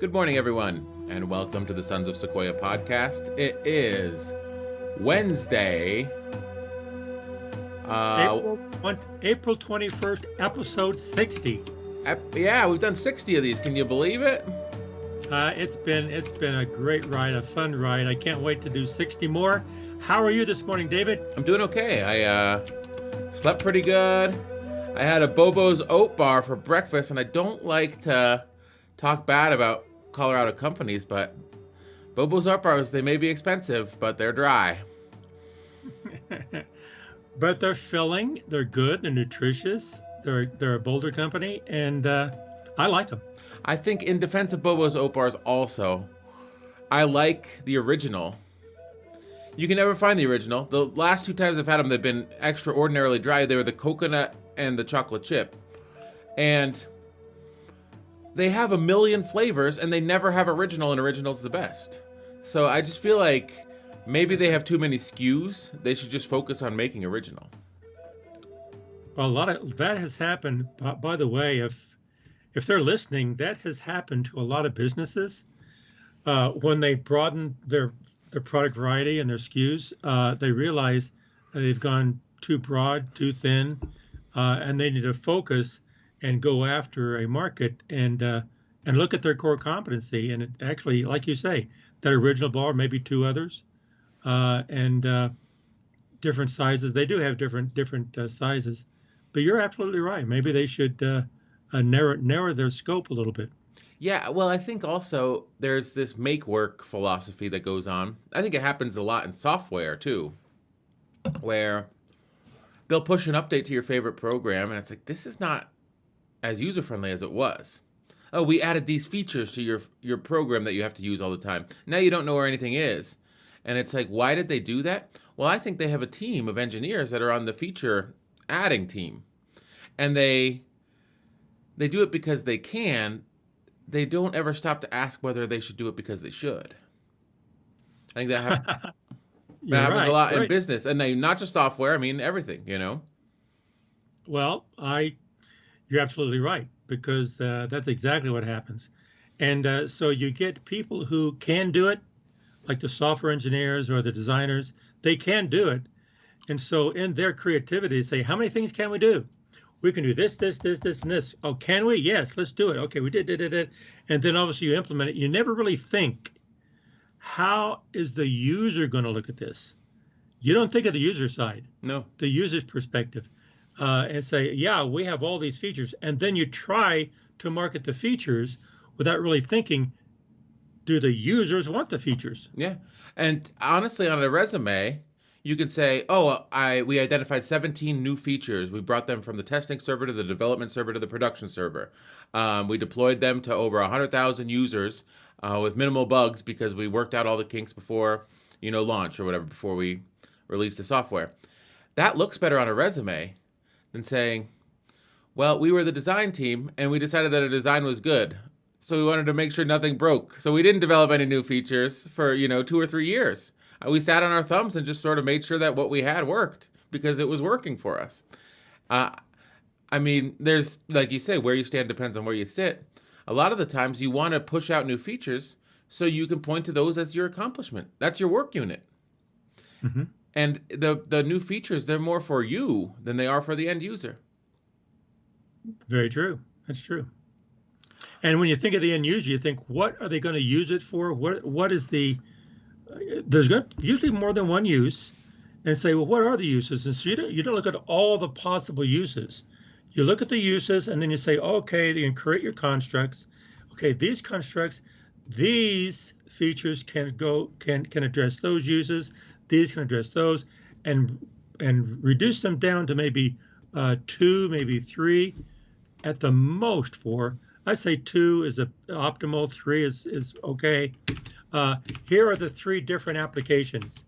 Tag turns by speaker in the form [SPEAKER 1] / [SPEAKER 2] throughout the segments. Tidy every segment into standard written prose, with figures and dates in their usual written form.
[SPEAKER 1] Good morning, everyone, and welcome to the Sons of Sequoia podcast. It is Wednesday.
[SPEAKER 2] April 21st, episode 60.
[SPEAKER 1] Yeah, we've done 60 of these. Can you believe it?
[SPEAKER 2] It's been a great ride, a fun ride. I can't wait to do 60 more. How are you this morning, David?
[SPEAKER 1] I'm doing okay. I slept pretty good. I had a Bobo's Oat Bar for breakfast, and I don't like to talk bad about Colorado companies, but Bobo's Oat Bars, they may be expensive, but they're dry.
[SPEAKER 2] But they're filling, they're good, they're nutritious, they're a Boulder company, and I like them.
[SPEAKER 1] I think in defense of Bobo's Oat Bars also, I like the original. You can never find the original. The last two times I've had them, they've been extraordinarily dry. They were the coconut and the chocolate chip. And they have a million flavors, and they never have original, and original's the best. So I just feel like maybe they have too many SKUs. They should just focus on making original.
[SPEAKER 2] Well, a lot of that has happened. By the way, if they're listening, that has happened to a lot of businesses when they broaden their product variety and their SKUs. They realize they've gone too broad, too thin, and they need to focus and go after a market and look at their core competency. And it actually, like you say, that original bar, maybe two others, and different sizes. They do have different sizes, but you're absolutely right. Maybe they should narrow their scope a little bit.
[SPEAKER 1] Yeah, well, I think also there's this make work philosophy that goes on. I think it happens a lot in software too, where they'll push an update to your favorite program, and it's like, this is not as user-friendly as it was. Oh, we added these features to your program that you have to use all the time. Now you don't know where anything is. And it's like, why did they do that? Well, I think they have a team of engineers that are on the feature adding team. And they do it because they can. They don't ever stop to ask whether they should do it because they should. I think that happens a lot in business. And not just software, I mean everything, you know?
[SPEAKER 2] Well, you're absolutely right, because that's exactly what happens. And so you get people who can do it, like the software engineers or the designers. They can do it. And so in their creativity, they say, how many things can we do? We can do this, and this. Oh, can we? Yes, let's do it. Okay, we did. And then obviously you implement it. You never really think, how is the user going to look at this? You don't think of the user side.
[SPEAKER 1] No.
[SPEAKER 2] The user's perspective. And say, yeah, we have all these features. And then you try to market the features without really thinking, do the users want the features?
[SPEAKER 1] Yeah. And honestly, on a resume, you can say, we identified 17 new features. We brought them from the testing server to the development server to the production server. We deployed them to over 100,000 users with minimal bugs because we worked out all the kinks before, launch or whatever, before we released the software. That looks better on a resume than saying, well, we were the design team and we decided that a design was good. So we wanted to make sure nothing broke. So we didn't develop any new features for, 2 or 3 years. We sat on our thumbs and just sort of made sure that what we had worked because it was working for us. There's, like you say, where you stand depends on where you sit. A lot of the times you want to push out new features so you can point to those as your accomplishment. That's your work unit. Mm-hmm. And the new features, they're more for you than they are for the end user.
[SPEAKER 2] Very true. That's true. And when you think of the end user, you think, what are they going to use it for? What is there's usually more than one use, and say, well, what are the uses? And so you don't look at all the possible uses. You look at the uses, and then you say, okay, you can create your constructs. Okay, these constructs, these features can address those uses. These can address those, and reduce them down to maybe 2, maybe 3, at the most 4. I say 2 is optimal, 3 is okay. Here are the 3 different applications,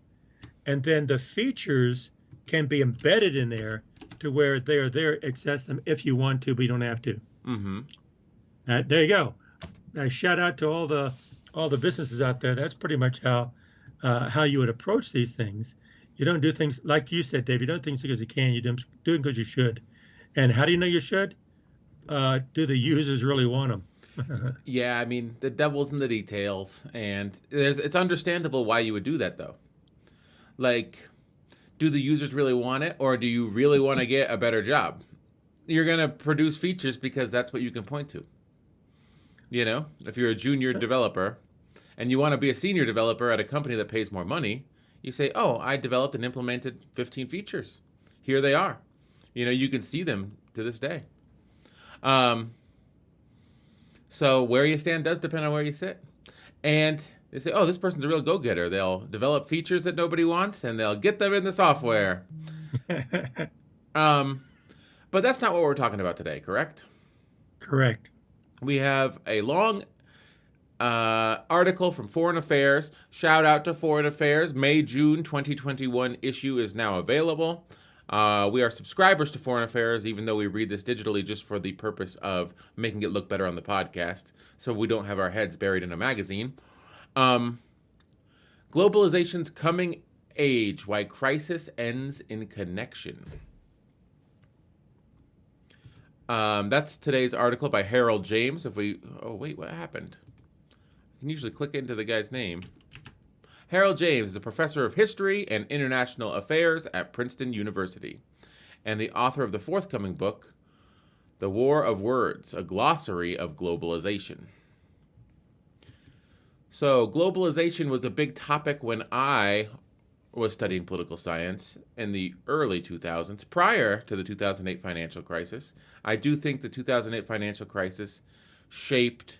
[SPEAKER 2] and then the features can be embedded in there to where they are there. Access them if you want to, but you don't have to. Mm-hmm. There you go. Shout out to all the businesses out there. That's pretty much how you would approach these things. You don't do things like you said, Dave. You don't do things because you can. You do it because you should. And how do you know you should? Do the users really want them?
[SPEAKER 1] Yeah, I mean, the devil's in the details, and it's understandable why you would do that, though. Like, do the users really want it, or do you really want to get a better job? You're going to produce features because that's what you can point to. You know, if you're a junior
[SPEAKER 2] So,
[SPEAKER 1] developer and you want to be a senior developer at a company that pays more money, you say, oh, I developed and implemented 15 features. Here they are. You know, you can see them to this day. Um, so where you stand does depend on where you sit. And they say, oh, this person's a real go-getter. They'll develop features that nobody wants and they'll get them in the software. Um, but that's not what we're talking about today, correct?
[SPEAKER 2] correct.
[SPEAKER 1] We have a long article from Foreign Affairs. Shout out to Foreign Affairs. May-June 2021 issue is now available. We are subscribers to Foreign Affairs, even though we read this digitally just for the purpose of making it look better on the podcast, so we don't have our heads buried in a magazine. Globalizations Coming Age, Why Crisis Ends in Connection. That's today's article by Harold James. Oh wait, what happened? I can usually click into the guy's name. Harold James is a professor of history and international affairs at Princeton University, and the author of the forthcoming book, The War of Words, a glossary of globalization. So, globalization was a big topic when I was studying political science in the early 2000s, prior to the 2008 financial crisis. I do think the 2008 financial crisis shaped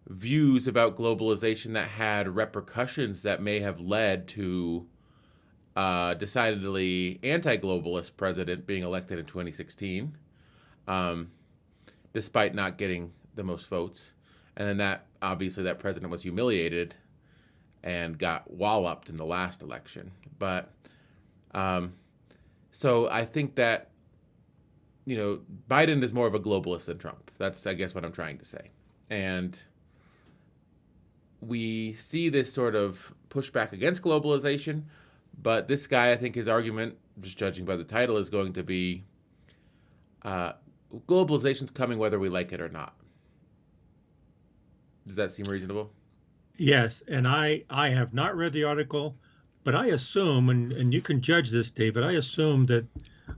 [SPEAKER 1] views about globalization that had repercussions that may have led to decidedly anti-globalist president being elected in 2016, despite not getting the most votes. And then that president was humiliated and got walloped in the last election. But so I think that, you know, Biden is more of a globalist than Trump. That's, I guess, what I'm trying to say. And we see this sort of pushback against globalization, but this guy, I think his argument, just judging by the title, is going to be globalization's coming whether we like it or not. Does that seem reasonable?
[SPEAKER 2] Yes, and I have not read the article, but I assume, and you can judge this, David, I assume that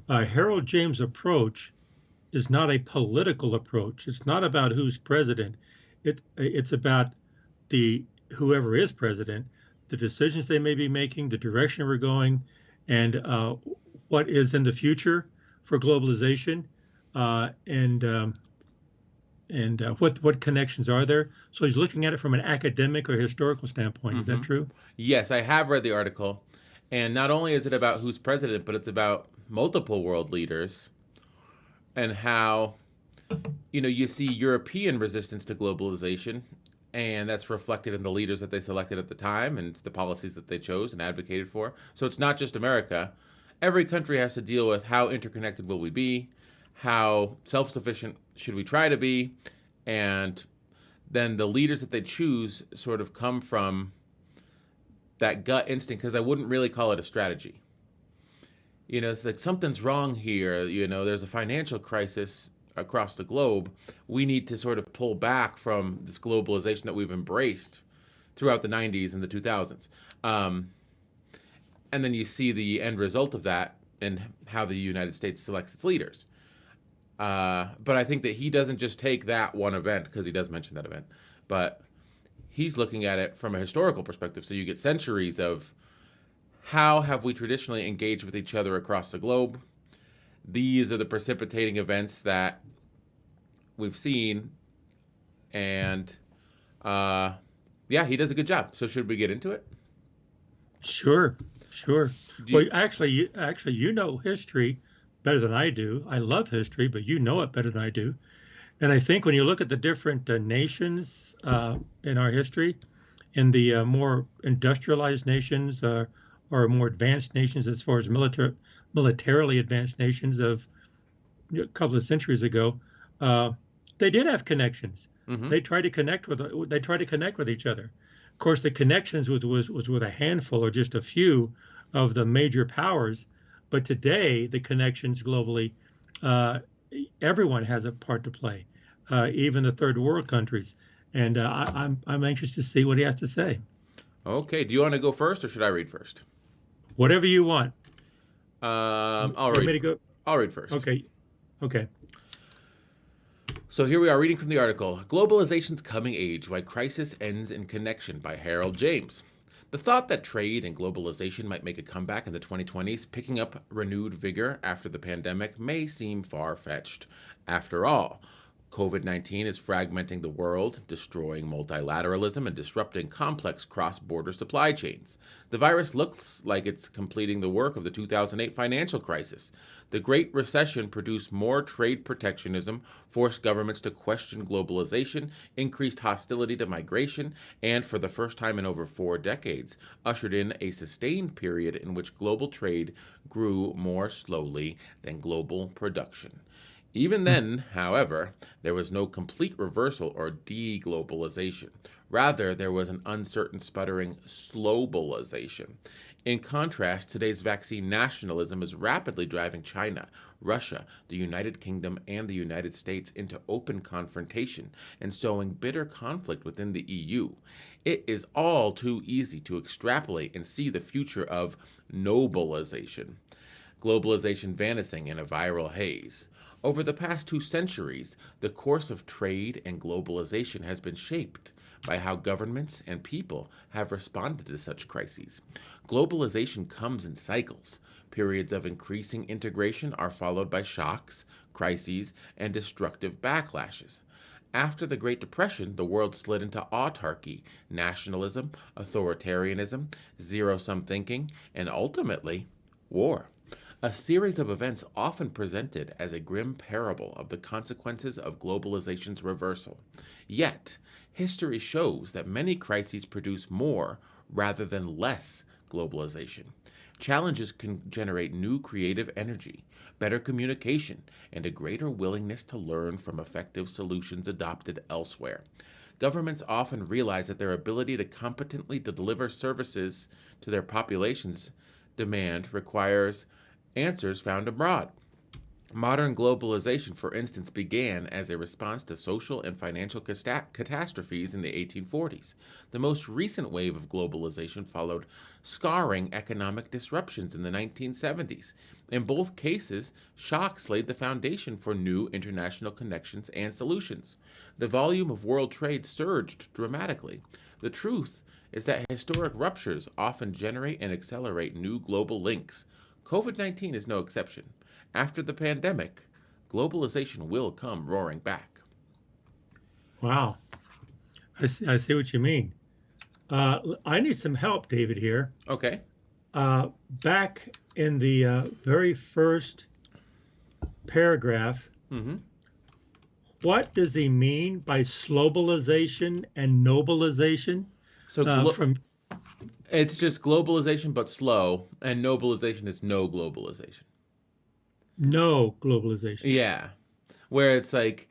[SPEAKER 2] Harold James' approach is not a political approach. It's not about who's president. It's about whoever is president, the decisions they may be making, the direction we're going, and what is in the future for globalization, and what connections are there. So he's looking at it from an academic or historical standpoint. Is that true?
[SPEAKER 1] Yes, I have read the article. And not only is it about who's president, but it's about multiple world leaders and how, you know, you see European resistance to globalization, and that's reflected in the leaders that they selected at the time and the policies that they chose and advocated for. So it's not just America. Every country has to deal with how interconnected will we be, how self-sufficient should we try to be, and then the leaders that they choose sort of come from that gut instinct, because I wouldn't really call it a strategy. You know, it's like something's wrong here. You know, there's a financial crisis across the globe. We need to sort of pull back from this globalization that we've embraced throughout the 90s and the 2000s. And then you see the end result of that and how the United States selects its leaders. But I think that he doesn't just take that one event, because he does mention that event, but he's looking at it from a historical perspective. So you get centuries of how have we traditionally engaged with each other across the globe. These are the precipitating events that we've seen. And yeah, he does a good job. So should we get into it?
[SPEAKER 2] Sure. Well, actually, you know history better than I do. I love history, but you know it better than I do. And I think when you look at the different nations in our history, in the more industrialized nations or more advanced nations, as far as militarily advanced nations of a couple of centuries ago, they did have connections.
[SPEAKER 1] Mm-hmm.
[SPEAKER 2] They tried to connect with each other. Of course, the connections was with a handful or just a few of the major powers. But today, the connections globally, everyone has a part to play. even the third world countries. And I'm anxious to see what he has to say.
[SPEAKER 1] Okay, do you want to go first, or should I read first?
[SPEAKER 2] Whatever you want.
[SPEAKER 1] I'll
[SPEAKER 2] You want
[SPEAKER 1] read.
[SPEAKER 2] me to go?
[SPEAKER 1] I'll read first.
[SPEAKER 2] Okay. Okay.
[SPEAKER 1] So here we are reading from the article, Globalizations Coming Age, Why Crisis Ends in Connection by Harold James. The thought that trade and globalization might make a comeback in the 2020s, picking up renewed vigor after the pandemic, may seem far-fetched. After all, COVID-19 is fragmenting the world, destroying multilateralism, and disrupting complex cross-border supply chains. The virus looks like it's completing the work of the 2008 financial crisis. The Great Recession produced more trade protectionism, forced governments to question globalization, increased hostility to migration, and for the first time in over 4 decades, ushered in a sustained period in which global trade grew more slowly than global production. Even then, however, there was no complete reversal or deglobalization. Rather, there was an uncertain, sputtering slowbalization. In contrast, today's vaccine nationalism is rapidly driving China, Russia, the United Kingdom, and the United States into open confrontation and sowing bitter conflict within the EU. It is all too easy to extrapolate and see the future of nobilization, globalization vanishing in a viral haze. Over the past 2 centuries, the course of trade and globalization has been shaped by how governments and people have responded to such crises. Globalization comes in cycles. Periods of increasing integration are followed by shocks, crises, and destructive backlashes. After the Great Depression, the world slid into autarky, nationalism, authoritarianism, zero-sum thinking, and ultimately, war. A series of events often presented as a grim parable of the consequences of globalization's reversal. Yet, history shows that many crises produce more rather than less globalization. Challenges can generate new creative energy, better communication, and a greater willingness to learn from effective solutions adopted elsewhere. Governments often realize that their ability to competently deliver services to their population's demand requires answers found abroad. Modern globalization, for instance, began as a response to social and financial catastrophes in the 1840s. The most recent wave of globalization followed scarring economic disruptions in the 1970s. In both cases, shocks laid the foundation for new international connections and solutions. The volume of world trade surged dramatically. The truth is that historic ruptures often generate and accelerate new global links. COVID-19 is no exception. After the pandemic, globalization will come roaring back.
[SPEAKER 2] Wow. I see what you mean. I need some help, David, here.
[SPEAKER 1] Okay.
[SPEAKER 2] Back in the very first paragraph,
[SPEAKER 1] Mm-hmm.
[SPEAKER 2] what does he mean by slowbalization and nobilization?
[SPEAKER 1] So
[SPEAKER 2] From
[SPEAKER 1] it's just globalization but slow, and nobilization is no globalization.
[SPEAKER 2] no globalization.
[SPEAKER 1] Yeah. Where it's like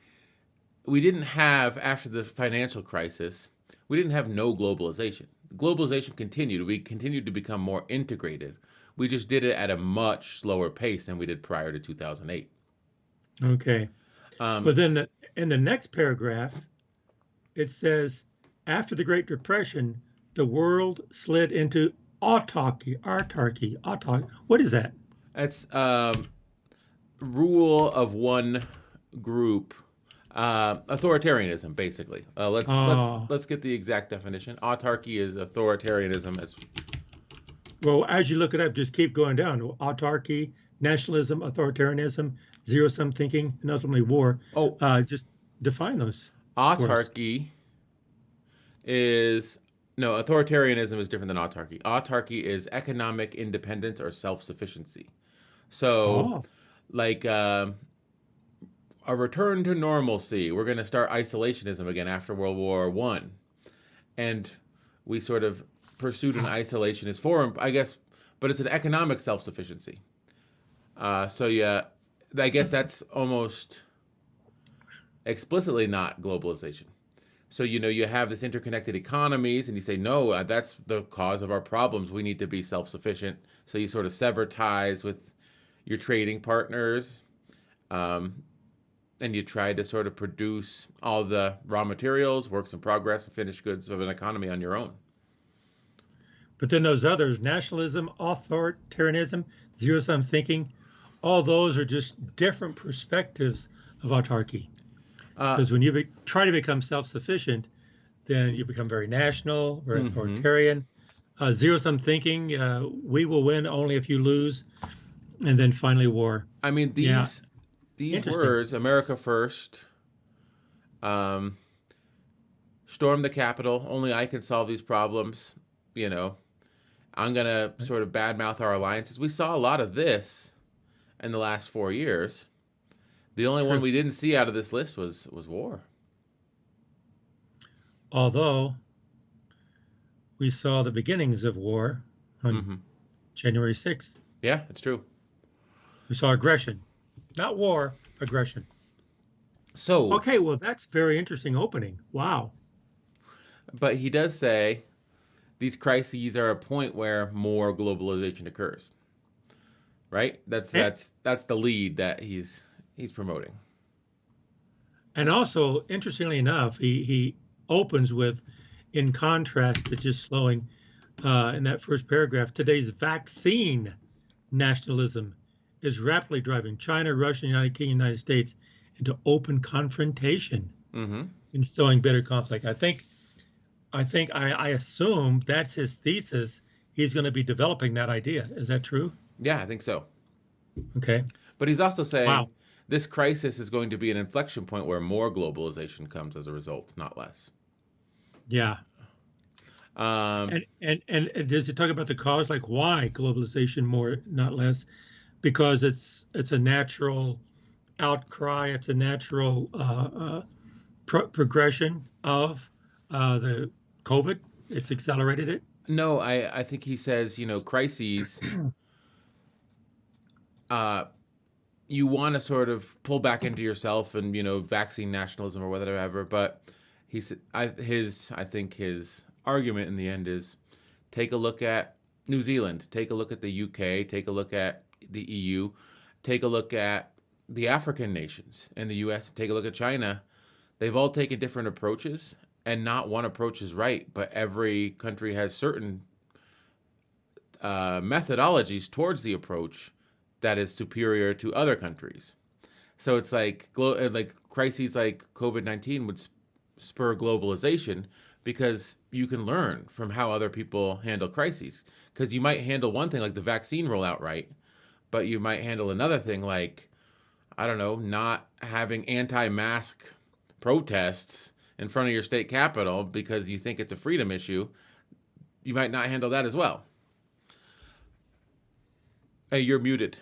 [SPEAKER 1] we didn't have, after the financial crisis, we didn't have no globalization. Globalization continued. We continued to become more integrated. We just did it at a much slower pace than we did prior to 2008.
[SPEAKER 2] Okay. But then in the next paragraph, it says, after the Great Depression, the world slid into autarky. What is that?
[SPEAKER 1] It's rule of one group, authoritarianism, basically. Let's get the exact definition. Autarky is authoritarianism.
[SPEAKER 2] Well, as you look it up, just keep going down. Autarky, nationalism, authoritarianism, zero-sum thinking, and ultimately war. Just define those.
[SPEAKER 1] Autarky is no, authoritarianism is different than autarky. Autarky is economic independence or self-sufficiency. So, like a return to normalcy. We're going to start isolationism again after World War One, and we sort of pursued an isolationist form, I guess, but it's an economic self-sufficiency. So yeah, I guess that's almost explicitly not globalization. So, you have this interconnected economies and you say, no, that's the cause of our problems. We need to be self-sufficient. So you sort of sever ties with your trading partners. and you try to sort of produce all the raw materials, works in progress, and finished goods of an economy on your own.
[SPEAKER 2] But then those others, nationalism, authoritarianism, zero-sum thinking, all those are just different perspectives of autarky. Because when you try to become self-sufficient, then you become very national, very authoritarian. Zero-sum thinking, we will win only if you lose, and then finally war.
[SPEAKER 1] I mean, these words, America first, storm the Capitol, only I can solve these problems, you know, I'm going to sort of badmouth our alliances. We saw a lot of this in the last 4 years. The only one we didn't see out of this list was war.
[SPEAKER 2] Although we saw the beginnings of war on January 6th.
[SPEAKER 1] Yeah, it's true.
[SPEAKER 2] We saw aggression. Not war, aggression.
[SPEAKER 1] So
[SPEAKER 2] okay, well, that's very interesting opening. Wow.
[SPEAKER 1] But he does say these crises are a point where more globalization occurs. Right? That's the lead that he's promoting.
[SPEAKER 2] And also, interestingly enough, he opens with, in contrast to just slowing in that first paragraph, today's vaccine nationalism is rapidly driving China, Russia, United Kingdom, United States into open confrontation and sowing bitter conflict. I assume that's his thesis. He's going to be developing that idea. Is that true?
[SPEAKER 1] Yeah, I think so.
[SPEAKER 2] Okay.
[SPEAKER 1] But he's also saying this crisis is going to be an inflection point where more globalization comes as a result, not less.
[SPEAKER 2] Yeah. And does he talk about the cause, like why globalization more, not less? Because it's a natural outcry. It's a natural progression of the COVID. It's accelerated it.
[SPEAKER 1] No, I think he says, crises. You want to sort of pull back into yourself and vaccine nationalism or whatever. But I think his argument in the end is take a look at New Zealand, take a look at the UK, take a look at the EU, take a look at the African nations and the US, take a look at China. They've all taken different approaches, and not one approach is right, but every country has certain methodologies towards the approach that is superior to other countries. So it's like crises like COVID-19 would spur globalization, because you can learn from how other people handle crises. Because you might handle one thing like the vaccine rollout right, but you might handle another thing like, I don't know, not having anti-mask protests in front of your state capitol because you think it's a freedom issue. You might not handle that as well. Hey, you're muted.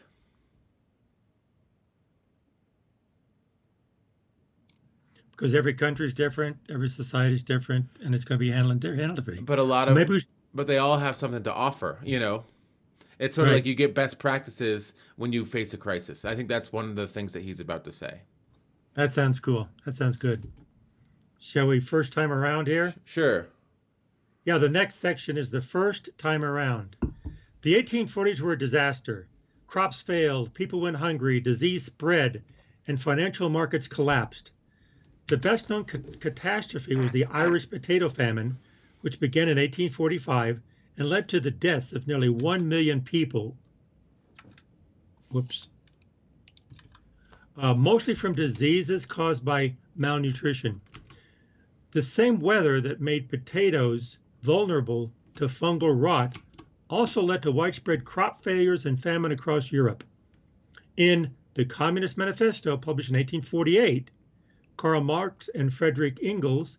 [SPEAKER 2] Because every country is different, every society is different, and it's going to be handled differently.
[SPEAKER 1] But but they all have something to offer. It's sort of like you get best practices when you face a crisis. I think that's one of the things that he's about to say.
[SPEAKER 2] That sounds cool. That sounds good. Shall we first time around here?
[SPEAKER 1] Sure.
[SPEAKER 2] Yeah, the next section is the first time around. The 1840s were a disaster. Crops failed, people went hungry, disease spread, and financial markets collapsed. The best-known catastrophe was the Irish potato famine, which began in 1845 and led to the deaths of nearly 1 million people. Mostly from diseases caused by malnutrition. The same weather that made potatoes vulnerable to fungal rot also led to widespread crop failures and famine across Europe. In the Communist Manifesto, published in 1848, Karl Marx and Friedrich Engels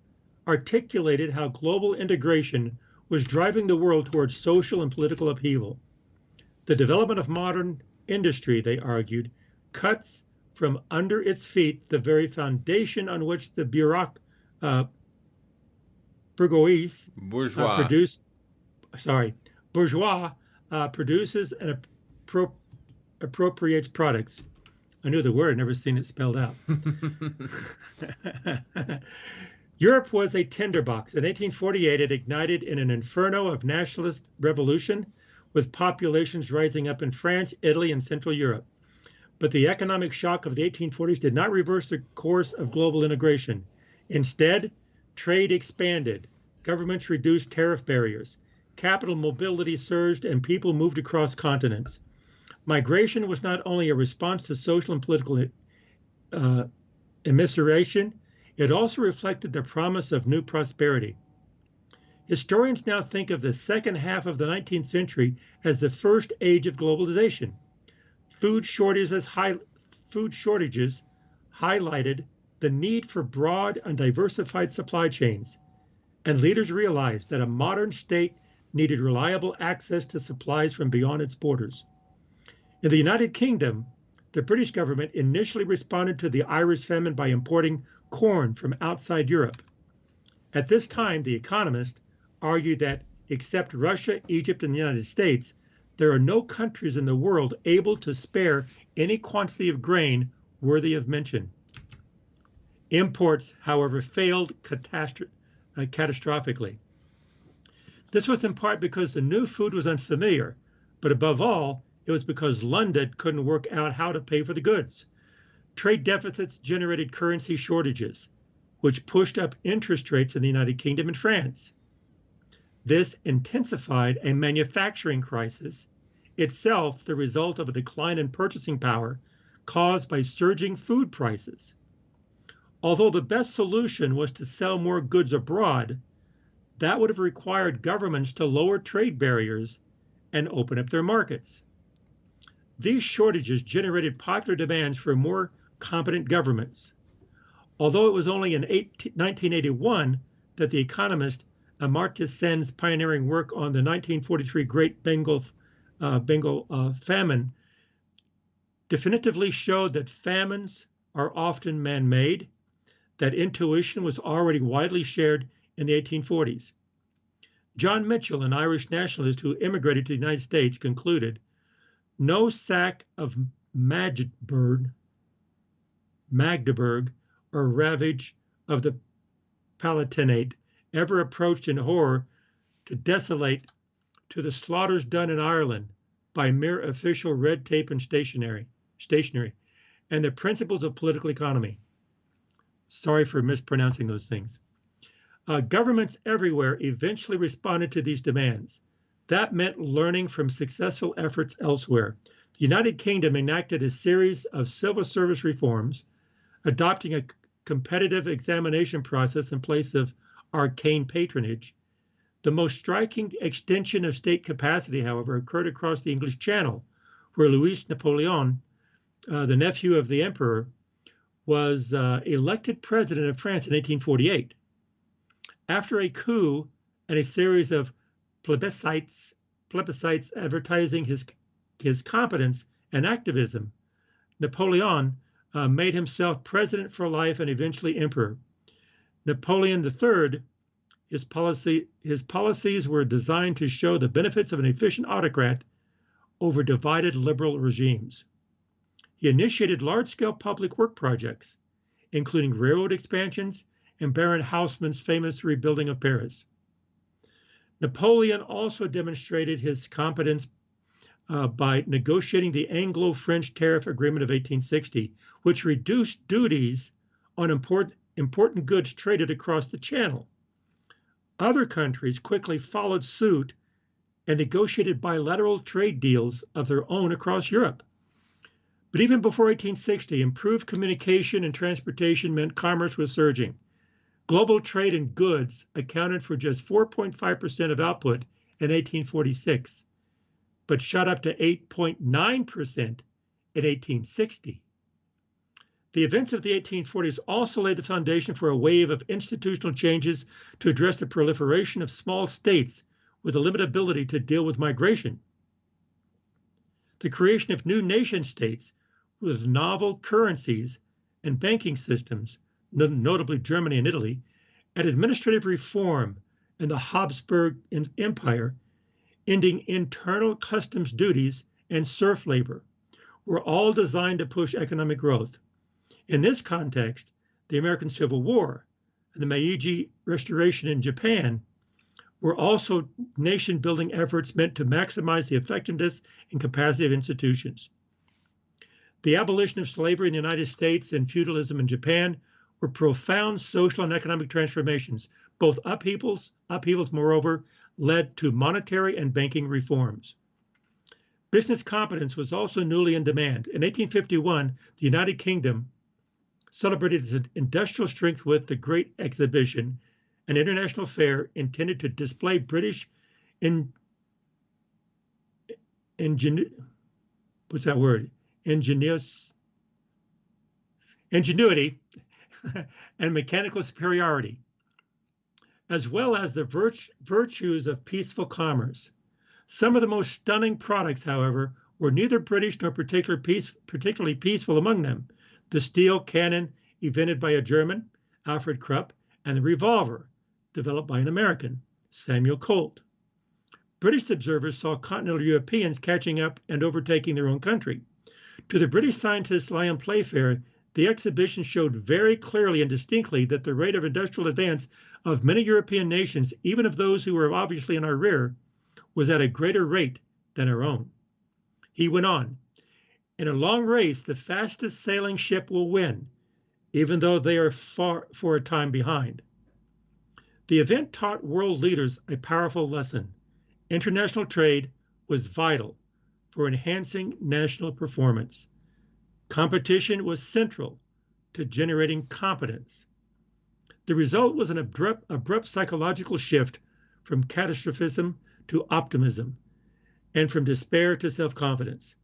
[SPEAKER 2] articulated how global integration was driving the world towards social and political upheaval. The development of modern industry, they argued, cuts from under its feet the very foundation on which the bourgeois produces and appropriates products. I knew the word, I'd never seen it spelled out. Europe was a tinderbox. In 1848, it ignited in an inferno of nationalist revolution, with populations rising up in France, Italy, and Central Europe. But the economic shock of the 1840s did not reverse the course of global integration. Instead, trade expanded, governments reduced tariff barriers, capital mobility surged, and people moved across continents. Migration was not only a response to social and political immiseration, it also reflected the promise of new prosperity. Historians now think of the second half of the 19th century as the first age of globalization. Food shortages highlighted the need for broad and diversified supply chains, and leaders realized that a modern state needed reliable access to supplies from beyond its borders. In the United Kingdom, the British government initially responded to the Irish famine by importing corn from outside Europe. At this time, The Economist argued that, except Russia, Egypt, and the United States, there are no countries in the world able to spare any quantity of grain worthy of mention. Imports, however, failed catastrophically. This was in part because the new food was unfamiliar, but above all, it was because London couldn't work out how to pay for the goods. Trade deficits generated currency shortages, which pushed up interest rates in the United Kingdom and France. This intensified a manufacturing crisis, itself the result of a decline in purchasing power caused by surging food prices. Although the best solution was to sell more goods abroad, that would have required governments to lower trade barriers and open up their markets. These shortages generated popular demands for more competent governments. Although it was only in 1981 that The Economist, Amartya Sen's pioneering work on the 1943 Great Bengal Famine, definitively showed that famines are often man-made, that intuition was already widely shared in the 1840s. John Mitchell, an Irish nationalist who immigrated to the United States, concluded, "No sack of Magdeburg or ravage of the Palatinate ever approached in horror to desolate to the slaughters done in Ireland by mere official red tape and stationery, and the principles of political economy." Sorry for mispronouncing those things. Governments everywhere eventually responded to these demands. That meant learning from successful efforts elsewhere. The United Kingdom enacted a series of civil service reforms, adopting a competitive examination process in place of arcane patronage. The most striking extension of state capacity, however, occurred across the English Channel, where Louis Napoleon, the nephew of the emperor, was elected president of France in 1848. After a coup and a series of plebiscites advertising his competence and activism, Napoleon made himself president for life and eventually emperor. Napoleon III, his policies were designed to show the benefits of an efficient autocrat over divided liberal regimes. He initiated large-scale public work projects, including railroad expansions and Baron Haussmann's famous rebuilding of Paris. Napoleon also demonstrated his competence by negotiating the Anglo-French Tariff Agreement of 1860, which reduced duties on important goods traded across the Channel. Other countries quickly followed suit and negotiated bilateral trade deals of their own across Europe. But even before 1860, improved communication and transportation meant commerce was surging. Global trade in goods accounted for just 4.5% of output in 1846, but shot up to 8.9% in 1860. The events of the 1840s also laid the foundation for a wave of institutional changes to address the proliferation of small states with a limited ability to deal with migration. The creation of new nation states with novel currencies and banking systems, notably Germany and Italy, and administrative reform in the Habsburg Empire, ending internal customs duties and serf labor, were all designed to push economic growth. In this context, the American Civil War and the Meiji Restoration in Japan were also nation-building efforts meant to maximize the effectiveness and capacity of institutions. The abolition of slavery in the United States and feudalism in Japan were profound social and economic transformations. Both upheavals, moreover, led to monetary and banking reforms. Business competence was also newly in demand. In 1851, the United Kingdom celebrated its industrial strength with the Great Exhibition, an international fair intended to display British what's that word? Ingenuity and mechanical superiority, as well as the virtues of peaceful commerce. Some of the most stunning products, however, were neither British nor particularly peaceful among them. The steel cannon, invented by a German, Alfred Krupp, and the revolver, developed by an American, Samuel Colt. British observers saw continental Europeans catching up and overtaking their own country. To the British scientist Lyon Playfair, the exhibition showed very clearly and distinctly that the rate of industrial advance of many European nations, even of those who were obviously in our rear, was at a greater rate than our own. He went on, in a long race, the fastest sailing ship will win, even though they are far for a time behind. The event taught world leaders a powerful lesson. International trade was vital for enhancing national performance. Competition was central to generating competence. The result was an abrupt psychological shift from catastrophism to optimism, and from despair to self-confidence.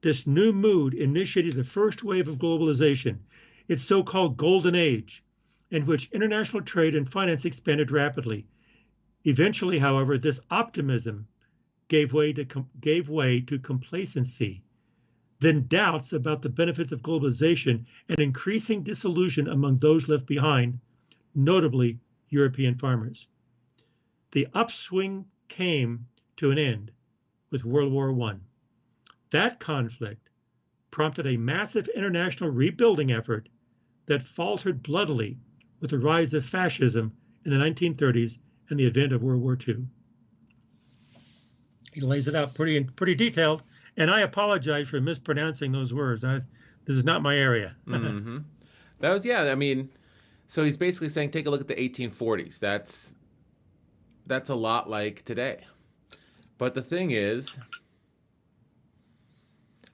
[SPEAKER 2] This new mood initiated the first wave of globalization, its so-called golden age, in which international trade and finance expanded rapidly. Eventually, however, this optimism gave way to complacency, then doubts about the benefits of globalization, and increasing disillusion among those left behind, notably European farmers. The upswing came to an end with World War I. That conflict prompted a massive international rebuilding effort that faltered bloodily with the rise of fascism in the 1930s and the advent of World War II. He lays it out pretty detailed, and I apologize for mispronouncing those words. This is not my area.
[SPEAKER 1] Mm-hmm. That was, yeah, I mean, so he's basically saying, take a look at the 1840s. That's a lot like today. But the thing is,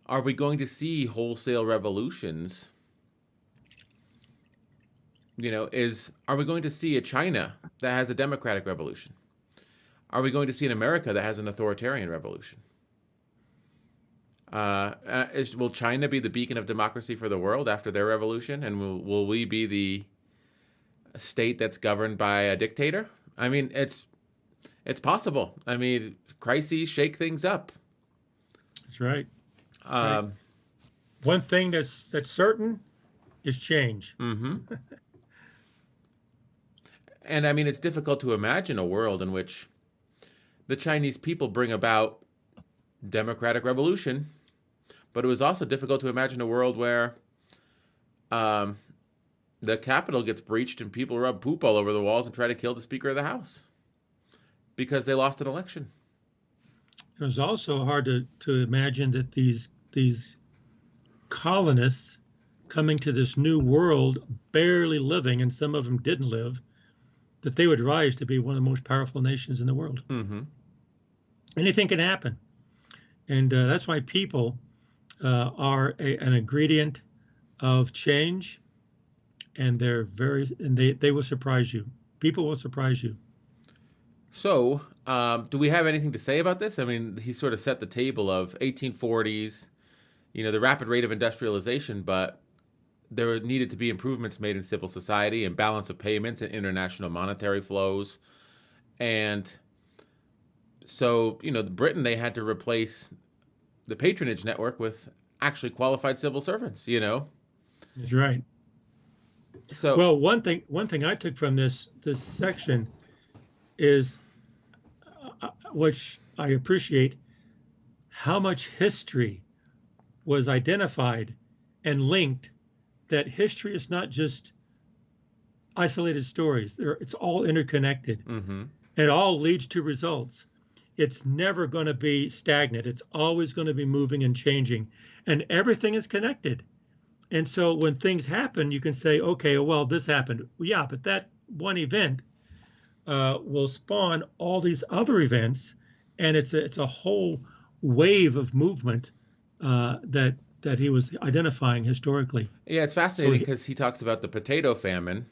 [SPEAKER 1] are we going to see wholesale revolutions? Are we going to see a China that has a democratic revolution? Are we going to see an America that has an authoritarian revolution? Will China be the beacon of democracy for the world after their revolution? And will we be the state that's governed by a dictator? I mean, it's possible. I mean, crises shake things up.
[SPEAKER 2] That's right. One thing that's certain is change.
[SPEAKER 1] Mm-hmm. And I mean, it's difficult to imagine a world in which the Chinese people bring about democratic revolution, but it was also difficult to imagine a world where the Capitol gets breached and people rub poop all over the walls and try to kill the Speaker of the House because they lost an election.
[SPEAKER 2] It was also hard to imagine that these colonists coming to this new world, barely living, and some of them didn't live, that they would rise to be one of the most powerful nations in the world.
[SPEAKER 1] Mm-hmm. Anything
[SPEAKER 2] can happen. And that's why people are an ingredient of change, and they will surprise you. People will surprise you.
[SPEAKER 1] So, do we have anything to say about this? I mean, he sort of set the table of 1840s, the rapid rate of industrialization, but there needed to be improvements made in civil society and balance of payments and international monetary flows. And so, Britain, they had to replace the patronage network with actually qualified civil servants,
[SPEAKER 2] That's right.
[SPEAKER 1] So,
[SPEAKER 2] well, one thing I took from this section is, which I appreciate, how much history was identified and linked, that history is not just isolated stories. It's all interconnected.
[SPEAKER 1] Mm-hmm.
[SPEAKER 2] It all leads to results. it's never going to be stagnant. It's always going to be moving and changing, and everything is connected. And so when things happen, you can say, okay, well, this happened. Yeah, but that one event will spawn all these other events, and it's a whole wave of movement that he was identifying historically.
[SPEAKER 1] Yeah, it's
[SPEAKER 2] So
[SPEAKER 1] fascinating because he talks about the potato famine,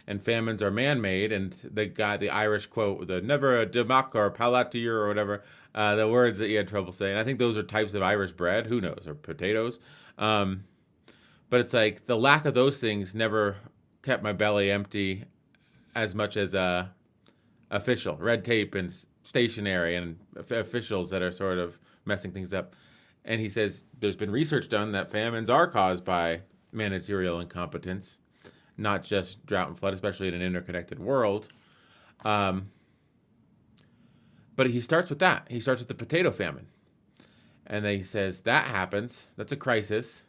[SPEAKER 1] and famines are man-made. And the Irish quote, the "never a demak or palatier" or whatever, the words that you had trouble saying. I think those are types of Irish bread. Who knows? Or potatoes. Um, but it's like the lack of those things never kept my belly empty as much as official red tape and stationery and officials that are sort of messing things up. And he says there's been research done that famines are caused by managerial incompetence, not just drought and flood, especially in an interconnected world. Um, but he starts with that. He starts with the potato famine. And then he says that happens. That's a crisis.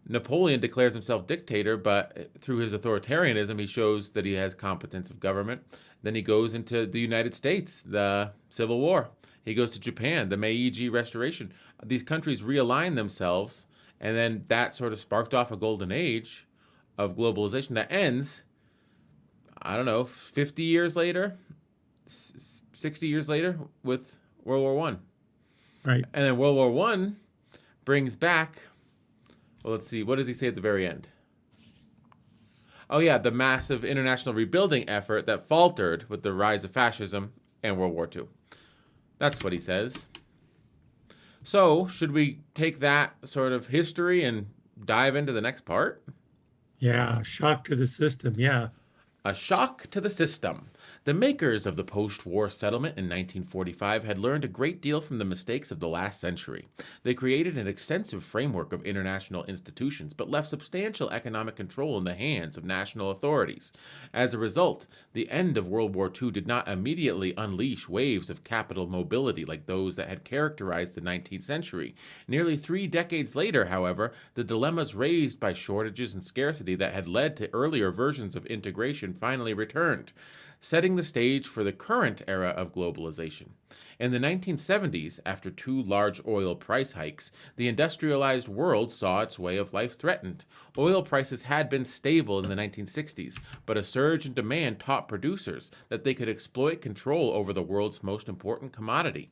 [SPEAKER 1] Napoleon declares himself dictator, but through his authoritarianism, he shows that he has competence of government. Then he goes into the United States, the Civil War. He goes to Japan, the Meiji Restoration. These countries realign themselves, and then that sort of sparked off a golden age of globalization that ends, I don't know, 50 years later, 60 years later with World War One.
[SPEAKER 2] right.
[SPEAKER 1] And then World War One brings back, well, let's see, what does he say at the very end? Oh, yeah, the massive international rebuilding effort that faltered with the rise of fascism and World War II. That's what he says. So, should we take that sort of history and dive into the next part?
[SPEAKER 2] Yeah, shock to the system. Yeah.
[SPEAKER 1] A shock to the system. The makers of the post-war settlement in 1945 had learned a great deal from the mistakes of the last century. They created an extensive framework of international institutions, but left substantial economic control in the hands of national authorities. As a result, the end of World War II did not immediately unleash waves of capital mobility like those that had characterized the 19th century. Nearly 3 decades later, however, the dilemmas raised by shortages and scarcity that had led to earlier versions of integration finally returned, setting the stage for the current era of globalization. In the 1970s, after 2 large oil price hikes, the industrialized world saw its way of life threatened. Oil prices had been stable in the 1960s, but a surge in demand taught producers that they could exploit control over the world's most important commodity.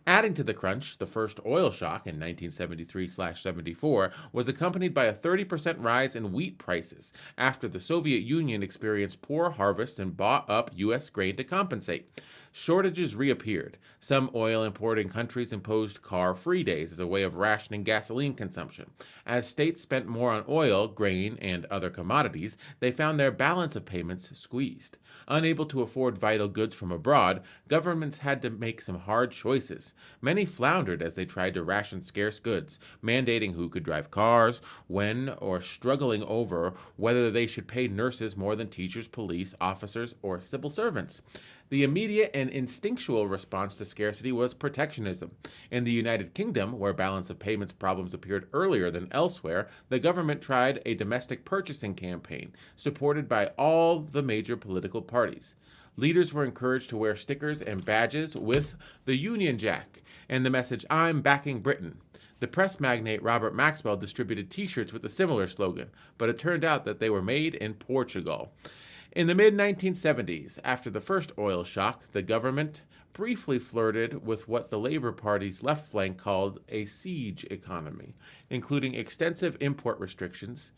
[SPEAKER 1] Adding to the crunch, the first oil shock in 1973/74 was accompanied by a 30% rise in wheat prices after the Soviet Union experienced poor harvests and bought up U.S. grain to compensate. Shortages reappeared. Some oil importing countries imposed car-free days as a way of rationing gasoline consumption. As states spent more on oil, grain, and other commodities, they found their balance of payments squeezed. Unable to afford vital goods from abroad, governments had to make some hard choices. Many floundered as they tried to ration scarce goods, mandating who could drive cars, when, or struggling over whether they should pay nurses more than teachers, police, officers, or civil servants. The immediate and instinctual response to scarcity was protectionism. In the United Kingdom, where balance of payments problems appeared earlier than elsewhere, the government tried a domestic purchasing campaign, supported by all the major political parties. Leaders were encouraged to wear stickers and badges with the Union Jack and the message, "I'm backing Britain." The press magnate Robert Maxwell distributed t-shirts with a similar slogan, but it turned out that they were made in Portugal. In the mid-1970s, after the first oil shock, the government briefly flirted with what the Labour Party's left flank called a siege economy, including extensive import restrictions.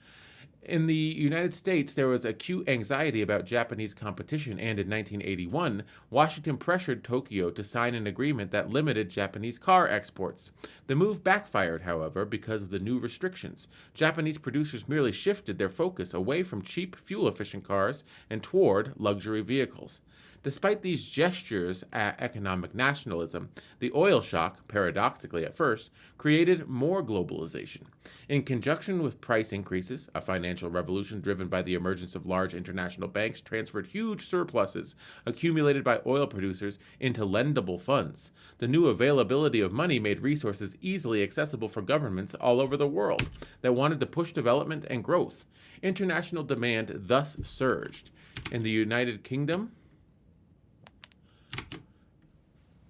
[SPEAKER 1] In the United States, there was acute anxiety about Japanese competition, and in 1981, Washington pressured Tokyo to sign an agreement that limited Japanese car exports. The move backfired, however, because of the new restrictions. Japanese producers merely shifted their focus away from cheap, fuel-efficient cars and toward luxury vehicles. Despite these gestures at economic nationalism, the oil shock, paradoxically at first, created more globalization. In conjunction with price increases, a financial revolution driven by the emergence of large international banks transferred huge surpluses accumulated by oil producers into lendable funds. The new availability of money made resources easily accessible for governments all over the world that wanted to push development and growth. International demand thus surged. In the United Kingdom,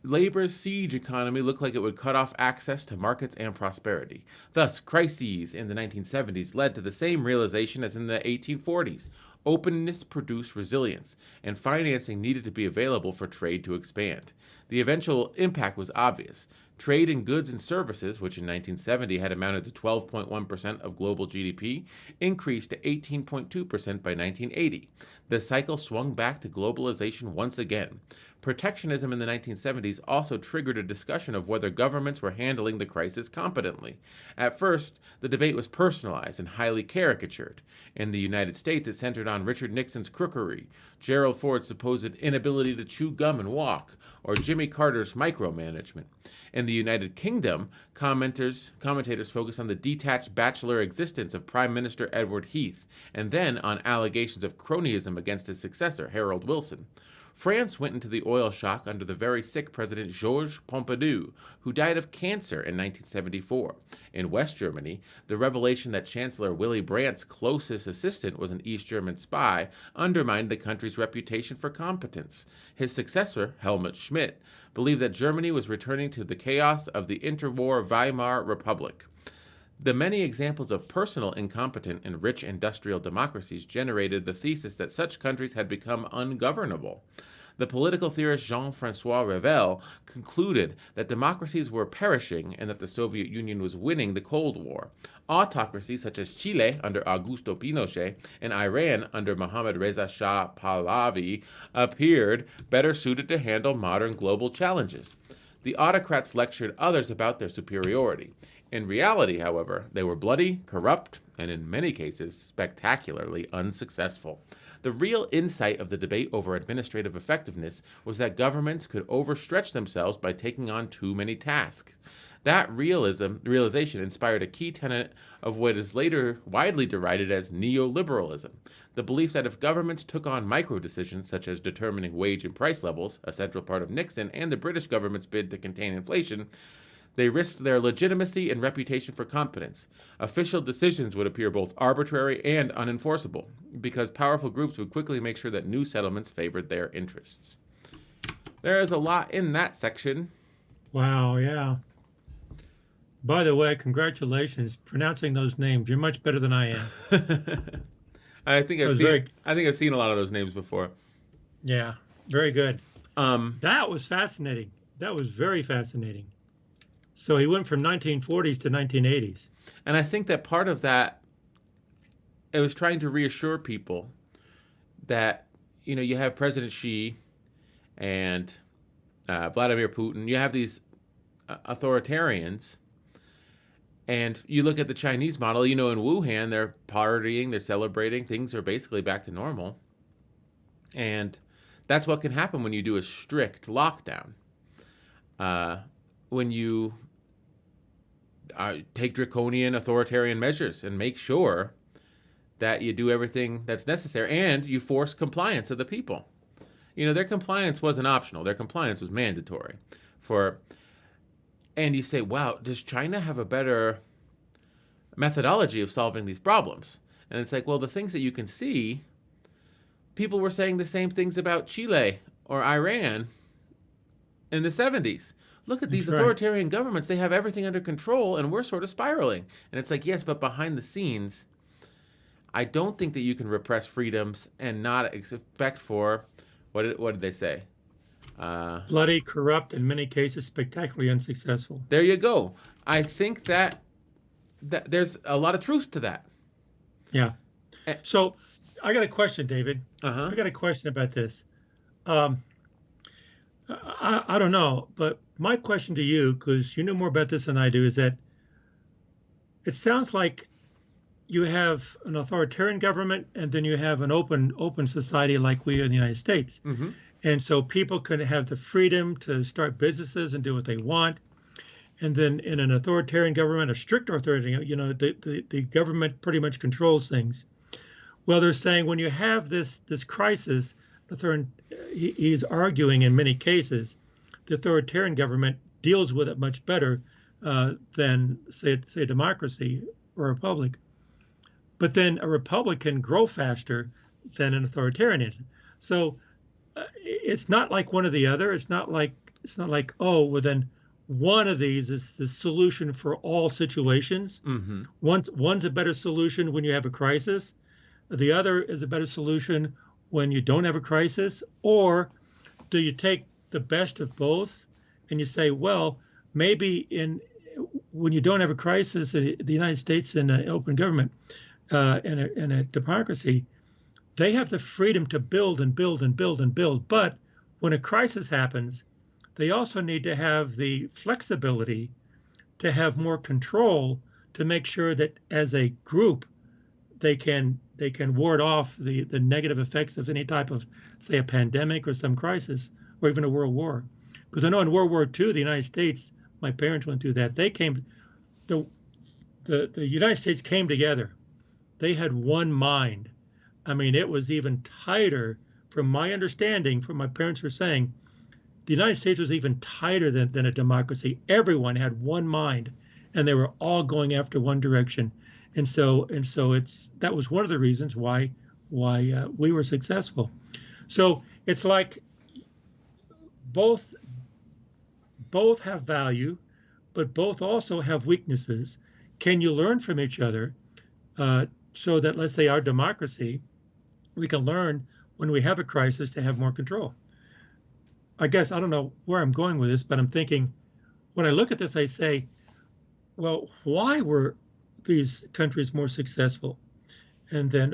[SPEAKER 1] Labor's siege economy looked like it would cut off access to markets and prosperity. Thus, crises in the 1970s led to the same realization as in the 1840s. Openness produced resilience, and financing needed to be available for trade to expand. The eventual impact was obvious. Trade in goods and services, which in 1970 had amounted to 12.1% of global GDP, increased to 18.2% by 1980. The cycle swung back to globalization once again. Protectionism in the 1970s also triggered a discussion of whether governments were handling the crisis competently. At first, the debate was personalized and highly caricatured. In the United States, it centered on Richard Nixon's crookery, Gerald Ford's supposed inability to chew gum and walk, or Jimmy Carter's micromanagement. In the United Kingdom, commentators focused on the detached bachelor existence of Prime Minister Edward Heath, and then on allegations of cronyism against his successor, Harold Wilson. France went into the oil shock under the very sick President Georges Pompidou, who died of cancer in 1974. In West Germany, the revelation that Chancellor Willy Brandt's closest assistant was an East German spy undermined the country's reputation for competence. His successor, Helmut Schmidt, believed that Germany was returning to the chaos of the interwar Weimar Republic. The many examples of personal incompetence in rich industrial democracies generated the thesis that such countries had become ungovernable. The political theorist Jean-François Revel concluded that democracies were perishing and that the Soviet Union was winning the Cold War. Autocracies such as Chile under Augusto Pinochet and Iran under Mohammad Reza Shah Pahlavi appeared better suited to handle modern global challenges. The autocrats lectured others about their superiority. In reality, however, they were bloody, corrupt, and in many cases, spectacularly unsuccessful. The real insight of the debate over administrative effectiveness was that governments could overstretch themselves by taking on too many tasks. That realization inspired a key tenet of what is later widely derided as neoliberalism, the belief that if governments took on micro decisions such as determining wage and price levels, a central part of Nixon and the British government's bid to contain inflation, they risked their legitimacy and reputation for competence. Official decisions would appear both arbitrary and unenforceable, because powerful groups would quickly make sure that new settlements favored their interests. There is a lot in that section.
[SPEAKER 2] Wow, yeah. By the way, congratulations pronouncing those names. You're much better than I am.
[SPEAKER 1] I think I've seen a lot of those names before.
[SPEAKER 2] Yeah, very good. That was fascinating. That was very fascinating. So he went from 1940s to 1980s.
[SPEAKER 1] And I think that part of that, it was trying to reassure people that, you have President Xi and Vladimir Putin. You have these authoritarians. And you look at the Chinese model, in Wuhan, they're partying, they're celebrating. Things are basically back to normal. And that's what can happen when you do a strict lockdown. When you take draconian authoritarian measures and make sure that you do everything that's necessary and you force compliance of the people. Their compliance wasn't optional. Their compliance was mandatory. And you say, wow, does China have a better methodology of solving these problems? And it's like, well, the things that you can see, people were saying the same things about Chile or Iran in the 70s. Look at these authoritarian governments. They have everything under control, and we're sort of spiraling. And it's like, yes, but behind the scenes, I don't think that you can repress freedoms and not expect for, what did they say?
[SPEAKER 2] Bloody, corrupt, in many cases, spectacularly unsuccessful.
[SPEAKER 1] There you go. I think that there's a lot of truth to that.
[SPEAKER 2] Yeah. So I got a question, David. I got a question about this. I don't know, but my question to you, because you know more about this than I do, is that it sounds like you have an authoritarian government and then you have an open society like we are in the United States. Mm-hmm. And so people can have the freedom to start businesses and do what they want. And then in an authoritarian government, a strict authoritarian, the government pretty much controls things. Well, they're saying when you have this crisis, he's arguing in many cases, the authoritarian government deals with it much better than, say, a democracy or a republic. But then a republic can grow faster than an authoritarian. So it's not like one or the other. It's not like it's not like, oh, well then one of these is the solution for all situations.
[SPEAKER 1] Mm-hmm.
[SPEAKER 2] One's a better solution when you have a crisis. The other is a better solution when you don't have a crisis. Or do you take the best of both and you say, well, maybe when you don't have a crisis, the United States in an open government, in a democracy, they have the freedom to build and build and build and build. But when a crisis happens, they also need to have the flexibility to have more control to make sure that as a group they can ward off the negative effects of any type of, say, a pandemic or some crisis or even a world war. Because I know in World War II, the United States, my parents went through that. They came, the United States came together. They had one mind. I mean, it was even tighter, from my understanding, from my parents were saying, the United States was even tighter than a democracy. Everyone had one mind, and they were all going after one direction. And so that was one of the reasons why we were successful. So it's like both have value, but both also have weaknesses. Can you learn from each other so that, let's say, our democracy, we can learn when we have a crisis to have more control? I guess I don't know where I'm going with this, but I'm thinking when I look at this, I say, well, why were these countries more successful? And then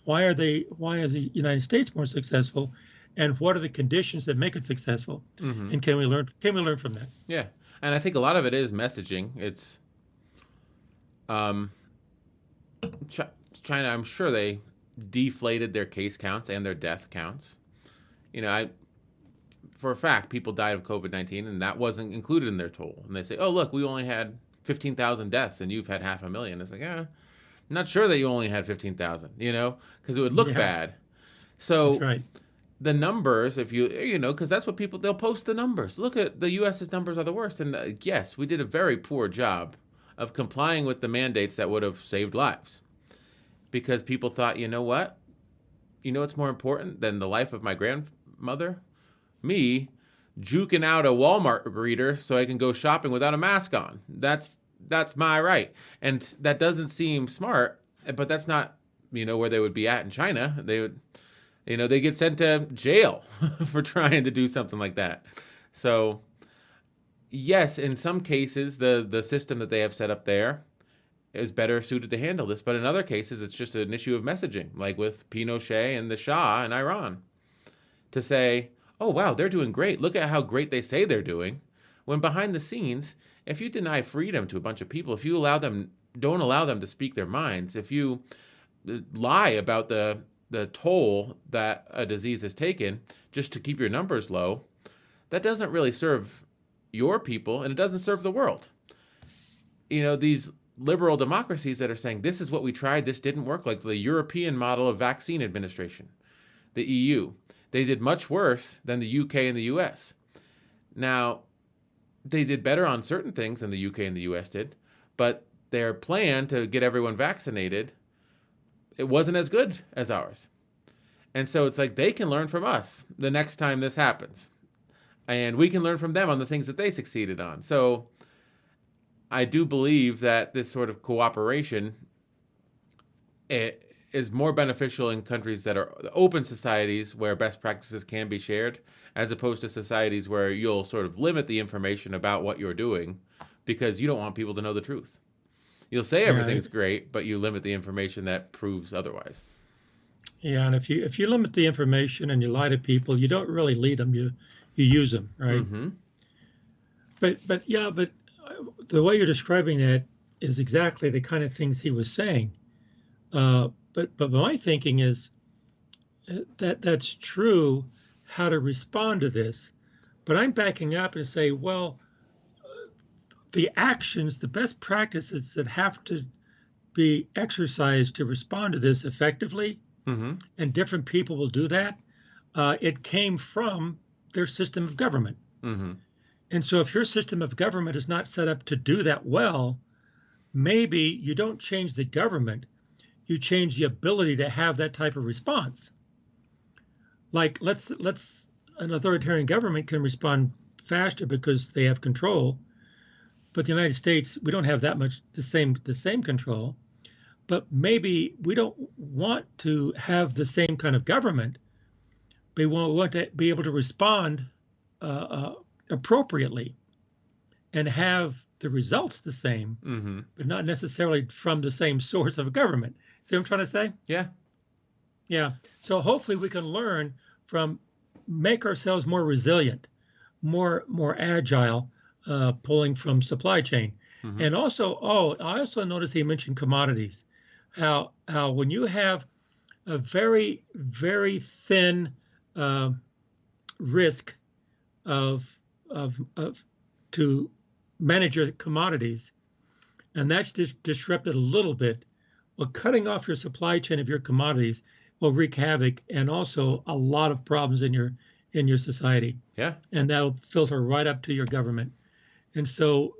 [SPEAKER 2] why is the United States more successful? And what are the conditions that make it successful?
[SPEAKER 1] Mm-hmm.
[SPEAKER 2] And can we learn from that?
[SPEAKER 1] Yeah. And I think a lot of it is messaging. It's China, I'm sure they deflated their case counts and their death counts. For a fact, people died of COVID-19, and that wasn't included in their toll. And they say, oh, look, we only had 15,000 deaths, and you've had 500,000. It's like, I'm not sure that you only had 15,000, because it would look bad. So
[SPEAKER 2] that's right.
[SPEAKER 1] The numbers, if because that's what they'll post the numbers. Look at the U.S.'s numbers are the worst. And yes, we did a very poor job of complying with the mandates that would have saved lives. Because people thought, you know what? You know what's more important than the life of my grandmother? Me juking out a Walmart greeter so I can go shopping without a mask on. That's my right. And that doesn't seem smart, but that's not, where they would be at in China. They would, they get sent to jail for trying to do something like that. So yes, in some cases, the system that they have set up there is better suited to handle this. But in other cases, it's just an issue of messaging, like with Pinochet and the Shah in Iran, to say, oh, wow, they're doing great. Look at how great they say they're doing. When behind the scenes, if you deny freedom to a bunch of people, if you don't allow them to speak their minds, if you lie about the toll that a disease has taken just to keep your numbers low, that doesn't really serve your people, and it doesn't serve the world. These liberal democracies that are saying, this is what we tried, this didn't work, like the European model of vaccine administration, the EU. They did much worse than the UK and the US. Now, they did better on certain things than the UK and the US did, but their plan to get everyone vaccinated, it wasn't as good as ours. And so it's like they can learn from us the next time this happens. And we can learn from them on the things that they succeeded on. So I do believe that this sort of cooperation is more beneficial in countries that are open societies where best practices can be shared, as opposed to societies where you'll sort of limit the information about what you're doing because you don't want people to know the truth. You'll say everything's great, but you limit the information that proves otherwise.
[SPEAKER 2] Yeah, and if you limit the information and you lie to people, you don't really lead them, you use them, right?
[SPEAKER 1] Mm-hmm.
[SPEAKER 2] But the way you're describing that is exactly the kind of things he was saying. But my thinking is that that's true, how to respond to this. But I'm backing up and say, well, the actions, the best practices that have to be exercised to respond to this effectively, and different people will do that, it came from their system of government.
[SPEAKER 1] Mm-hmm.
[SPEAKER 2] And so if your system of government is not set up to do that well, maybe you don't change the government, you change the ability to have that type of response. Like let's an authoritarian government can respond faster because they have control. But the United States, we don't have that much the same control. But maybe we don't want to have the same kind of government. We want to be able to respond appropriately and have the results the same, but not necessarily from the same source of government. See what I'm trying to say?
[SPEAKER 1] Yeah.
[SPEAKER 2] Yeah. So hopefully we can learn from, make ourselves more resilient, more agile, pulling from supply chain. And also, I also noticed he mentioned commodities. How when you have a very, very thin risk of to manage your commodities, and that's just disrupted a little bit. Well, cutting off your supply chain of your commodities will wreak havoc and also a lot of problems in your society.
[SPEAKER 1] Yeah.
[SPEAKER 2] And that'll filter right up to your government. And so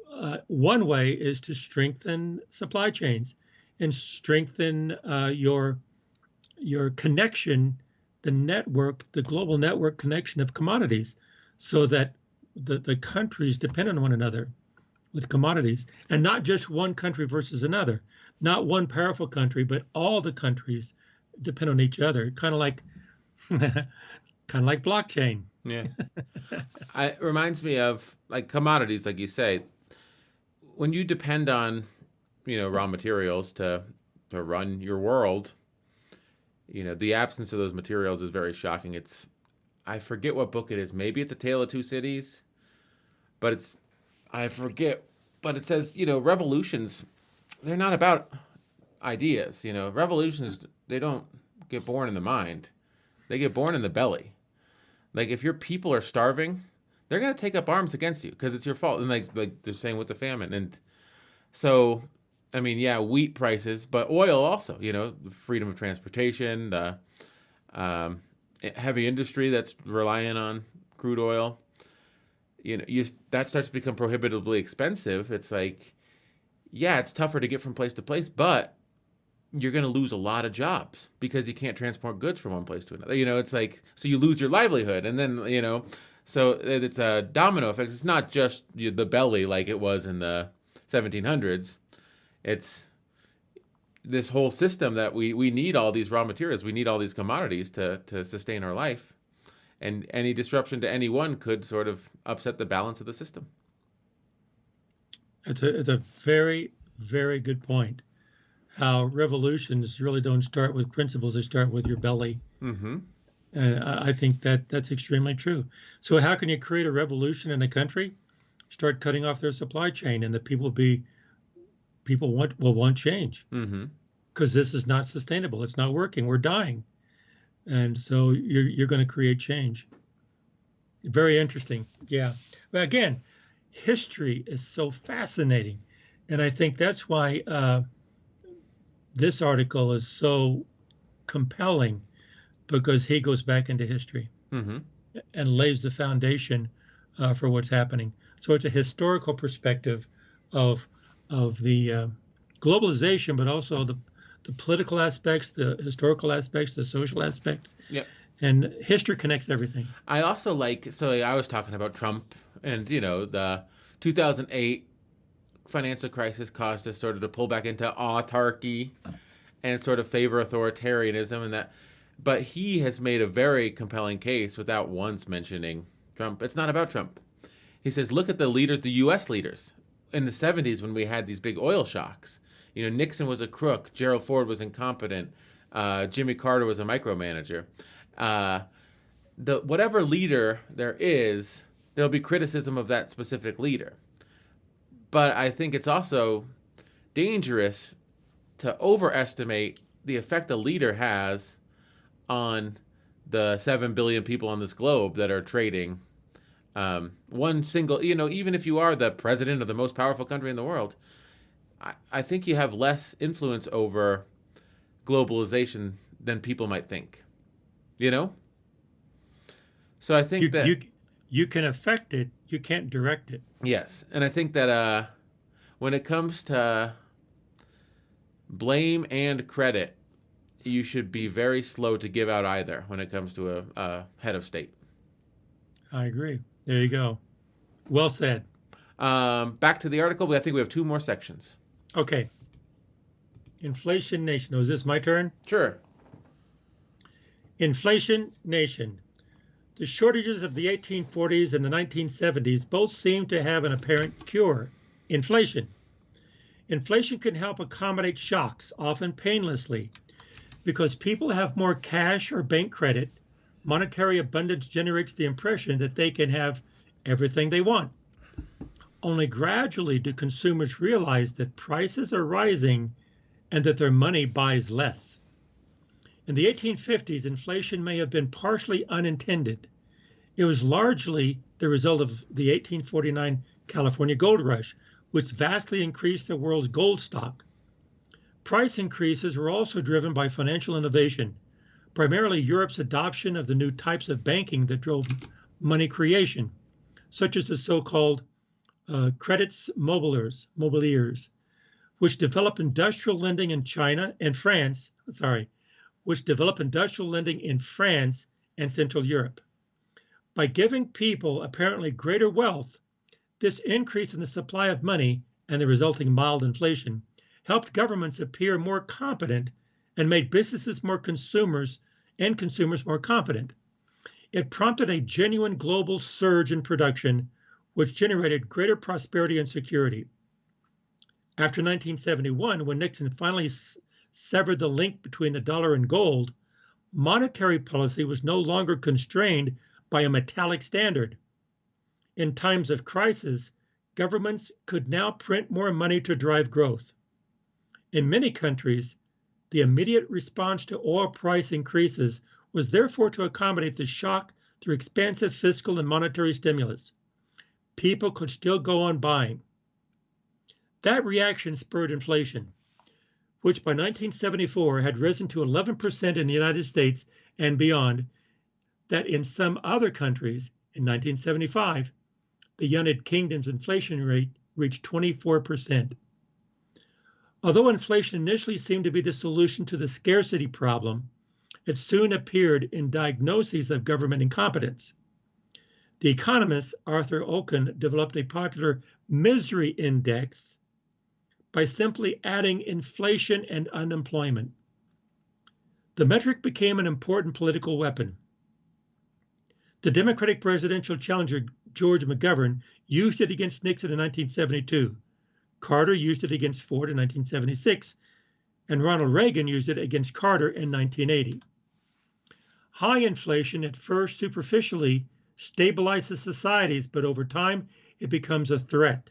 [SPEAKER 2] one way is to strengthen supply chains and strengthen your connection, the network, the global network connection of commodities, so that the countries depend on one another with commodities, and not just one country versus another, not one powerful country, but all the countries depend on each other, kind of like blockchain.
[SPEAKER 1] Yeah. It reminds me of like commodities, like you say, when you depend on, raw materials to run your world, the absence of those materials is very shocking. I forget what book it is. Maybe it's A Tale of Two Cities, but I forget. But it says, revolutions, they're not about ideas. Revolutions, they don't get born in the mind. They get born in the belly. Like if your people are starving, they're going to take up arms against you because it's your fault. And like they're saying with the famine. And so, I mean, yeah, wheat prices, but oil also, the freedom of transportation, the heavy industry that's relying on crude oil, that starts to become prohibitively expensive. It's like, yeah, it's tougher to get from place to place, but you're going to lose a lot of jobs because you can't transport goods from one place to another. It's like, so you lose your livelihood. And then, so it's a domino effect. It's not just the belly like it was in the 1700s. It's this whole system that we need all these raw materials. We need all these commodities to sustain our life. And any disruption to any one could sort of upset the balance of the system.
[SPEAKER 2] It's a very, very good point. How revolutions really don't start with principles; they start with your belly. And I think that's extremely true. So how can you create a revolution in a country? Start cutting off their supply chain, and the people will want change, because this is not sustainable. It's not working. We're dying, and so you're going to create change. Very interesting. Yeah. But again, history is so fascinating, and I think that's why this article is so compelling, because he goes back into history and lays the foundation for what's happening. So it's a historical perspective of the globalization, but also the political aspects, the historical aspects, the social aspects.
[SPEAKER 1] Yep.
[SPEAKER 2] And history connects everything.
[SPEAKER 1] I also so I was talking about Trump, and the 2008 financial crisis caused us sort of to pull back into autarky and sort of favor authoritarianism, and that. But he has made a very compelling case without once mentioning Trump. It's not about Trump. He says, look at the leaders, the U.S. leaders in the 70s when we had these big oil shocks. Nixon was a crook. Gerald Ford was incompetent. Jimmy Carter was a micromanager. Whatever leader there is, there'll be criticism of that specific leader. But I think it's also dangerous to overestimate the effect a leader has on the 7 billion people on this globe that are trading. One single, even if you are the president of the most powerful country in the world, I think you have less influence over globalization than people might think. So I think
[SPEAKER 2] you can affect it, you can't direct it.
[SPEAKER 1] Yes, and I think that when it comes to blame and credit, you should be very slow to give out either when it comes to a head of state.
[SPEAKER 2] I agree. There you go. Well said.
[SPEAKER 1] Back to the article. I think we have two more sections.
[SPEAKER 2] Okay. Inflation Nation. Oh, is this my turn?
[SPEAKER 1] Sure.
[SPEAKER 2] Inflation Nation. The shortages of the 1840s and the 1970s both seem to have an apparent cure: inflation. Inflation can help accommodate shocks, often painlessly. Because people have more cash or bank credit, monetary abundance generates the impression that they can have everything they want. Only gradually do consumers realize that prices are rising and that their money buys less. In the 1850s, inflation may have been partially unintended. It was largely the result of the 1849 California gold rush, which vastly increased the world's gold stock. Price increases were also driven by financial innovation, primarily Europe's adoption of the new types of banking that drove money creation, such as the so-called credits mobiliers, which developed industrial lending in China and France, which developed industrial lending in France and Central Europe. By giving people apparently greater wealth, this increase in the supply of money and the resulting mild inflation helped governments appear more competent and made businesses more consumers more confident. It prompted a genuine global surge in production, which generated greater prosperity and security. After 1971, when Nixon finally severed the link between the dollar and gold, monetary policy was no longer constrained by a metallic standard. In times of crisis, governments could now print more money to drive growth. In many countries, the immediate response to oil price increases was therefore to accommodate the shock through expansive fiscal and monetary stimulus. People could still go on buying. That reaction spurred inflation, which by 1974 had risen to 11% in the United States and beyond, that in some other countries, in 1975, the United Kingdom's inflation rate reached 24%. Although inflation initially seemed to be the solution to the scarcity problem, it soon appeared in diagnoses of government incompetence. The economist Arthur Okun developed a popular misery index by simply adding inflation and unemployment. The metric became an important political weapon. The Democratic presidential challenger George McGovern used it against Nixon in 1972. Carter used it against Ford in 1976, and Ronald Reagan used it against Carter in 1980. High inflation at first superficially stabilizes societies, but over time it becomes a threat.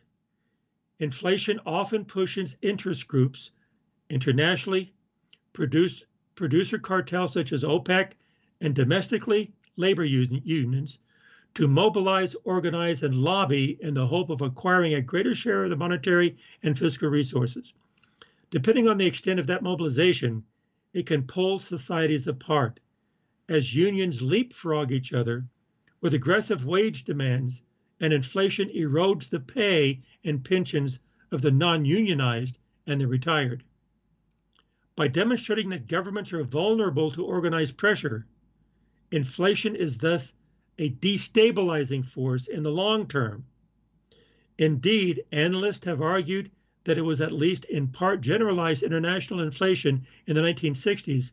[SPEAKER 2] Inflation often pushes interest groups internationally, producer cartels such as OPEC, and domestically labor unions to mobilize, organize, and lobby in the hope of acquiring a greater share of the monetary and fiscal resources. Depending on the extent of that mobilization, it can pull societies apart as unions leapfrog each other with aggressive wage demands, and inflation erodes the pay and pensions of the non-unionized and the retired. By demonstrating that governments are vulnerable to organized pressure, inflation is thus a destabilizing force in the long term. Indeed, analysts have argued that it was at least in part generalized international inflation in the 1960s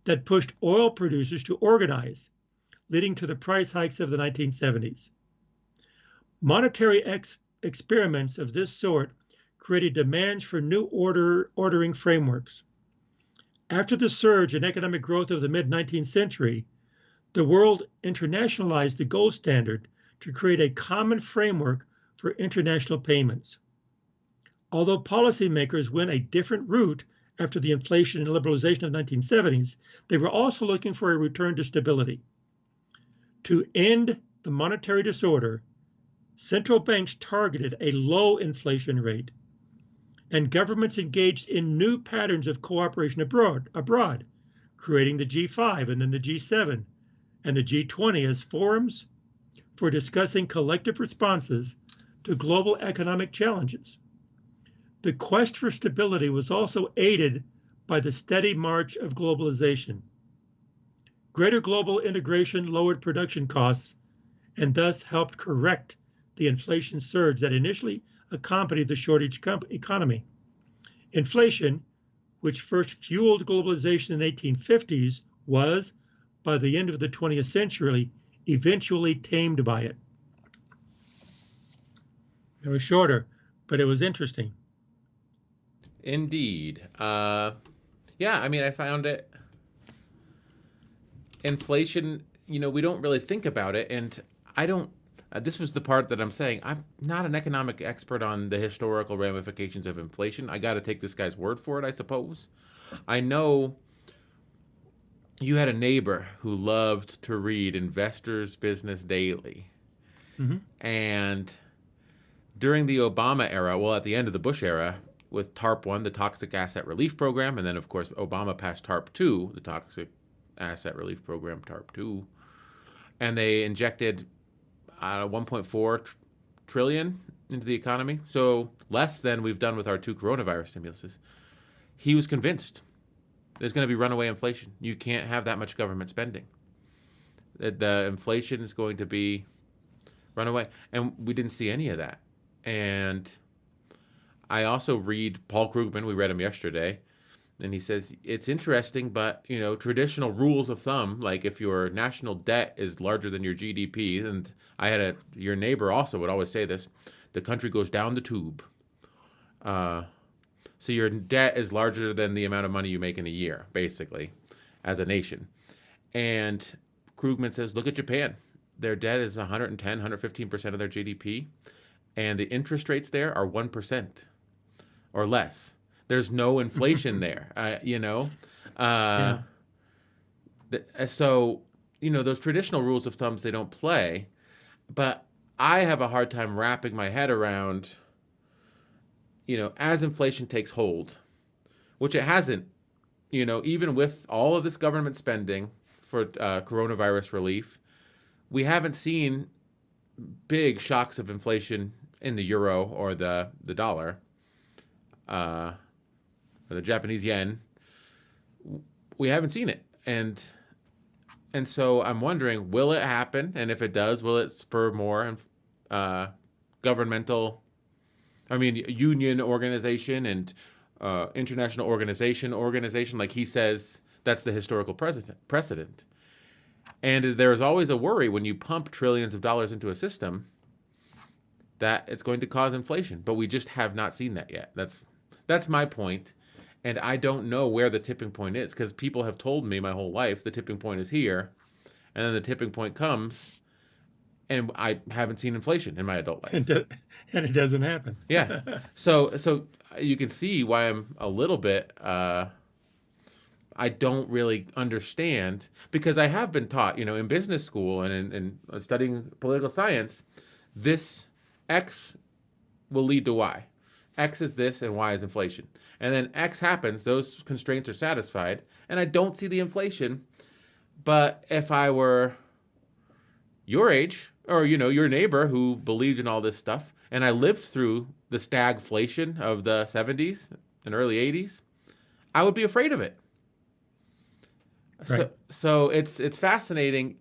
[SPEAKER 2] that pushed oil producers to organize, leading to the price hikes of the 1970s. Monetary experiments of this sort created demands for new ordering frameworks. After the surge in economic growth of the mid-19th century, the world internationalized the gold standard to create a common framework for international payments. Although policymakers went a different route after the inflation and liberalization of the 1970s, they were also looking for a return to stability. To end the monetary disorder, central banks targeted a low inflation rate, and governments engaged in new patterns of cooperation abroad, creating the G5 and then the G7 and the G20 as forums for discussing collective responses to global economic challenges. The quest for stability was also aided by the steady march of globalization. Greater global integration lowered production costs and thus helped correct the inflation surge that initially accompanied the shortage economy. Inflation, which first fueled globalization in the 1850s, was, by the end of the 20th century, eventually tamed by it. It was shorter, but it was interesting.
[SPEAKER 1] Indeed. Yeah, I mean, I found it. Inflation, we don't really think about it. And I don't, this was the part that I'm saying, I'm not an economic expert on the historical ramifications of inflation. I got to take this guy's word for it, I suppose. I know you had a neighbor who loved to read Investor's Business Daily.
[SPEAKER 2] Mm-hmm.
[SPEAKER 1] And during the Obama era, well, at the end of the Bush era, with TARP 1, the Toxic Asset Relief Program, and then, of course, Obama passed TARP 2, the Toxic Asset Relief Program, TARP 2, and they injected 1.4 trillion into the economy, so less than we've done with our 2 coronavirus stimuluses. He was convinced there's going to be runaway inflation. You can't have that much government spending. The inflation is going to be runaway, and we didn't see any of that. And I also read Paul Krugman. We read him yesterday, and he says it's interesting, but traditional rules of thumb, like if your national debt is larger than your GDP, and your neighbor also would always say this, the country goes down the tube. So your debt is larger than the amount of money you make in a year, basically, as a nation. And Krugman says, look at Japan. Their debt is 110, 115% of their GDP, and the interest rates there are 1%. Or less. There's no inflation there,
[SPEAKER 2] Yeah.
[SPEAKER 1] So, those traditional rules of thumbs, they don't play. But I have a hard time wrapping my head around, as inflation takes hold, which it hasn't, even with all of this government spending for coronavirus relief, we haven't seen big shocks of inflation in the euro or the dollar. Or the Japanese yen, we haven't seen it, and so I'm wondering, will it happen? And if it does, will it spur more governmental, union organization and international organization? Like he says, that's the historical precedent. And there is always a worry when you pump trillions of dollars into a system that it's going to cause inflation, but we just have not seen that yet. That's my point, and I don't know where the tipping point is, because people have told me my whole life the tipping point is here, and then the tipping point comes, and I haven't seen inflation in my adult life.
[SPEAKER 2] And it doesn't happen.
[SPEAKER 1] Yeah. So you can see why I'm a little bit, I don't really understand, because I have been taught, in business school and in studying political science, this X will lead to Y. X is this and Y is inflation. And then X happens, those constraints are satisfied, and I don't see the inflation. But if I were your age, or your neighbor who believed in all this stuff, and I lived through the stagflation of the 70s and early 80s, I would be afraid of it.
[SPEAKER 2] Right.
[SPEAKER 1] So it's fascinating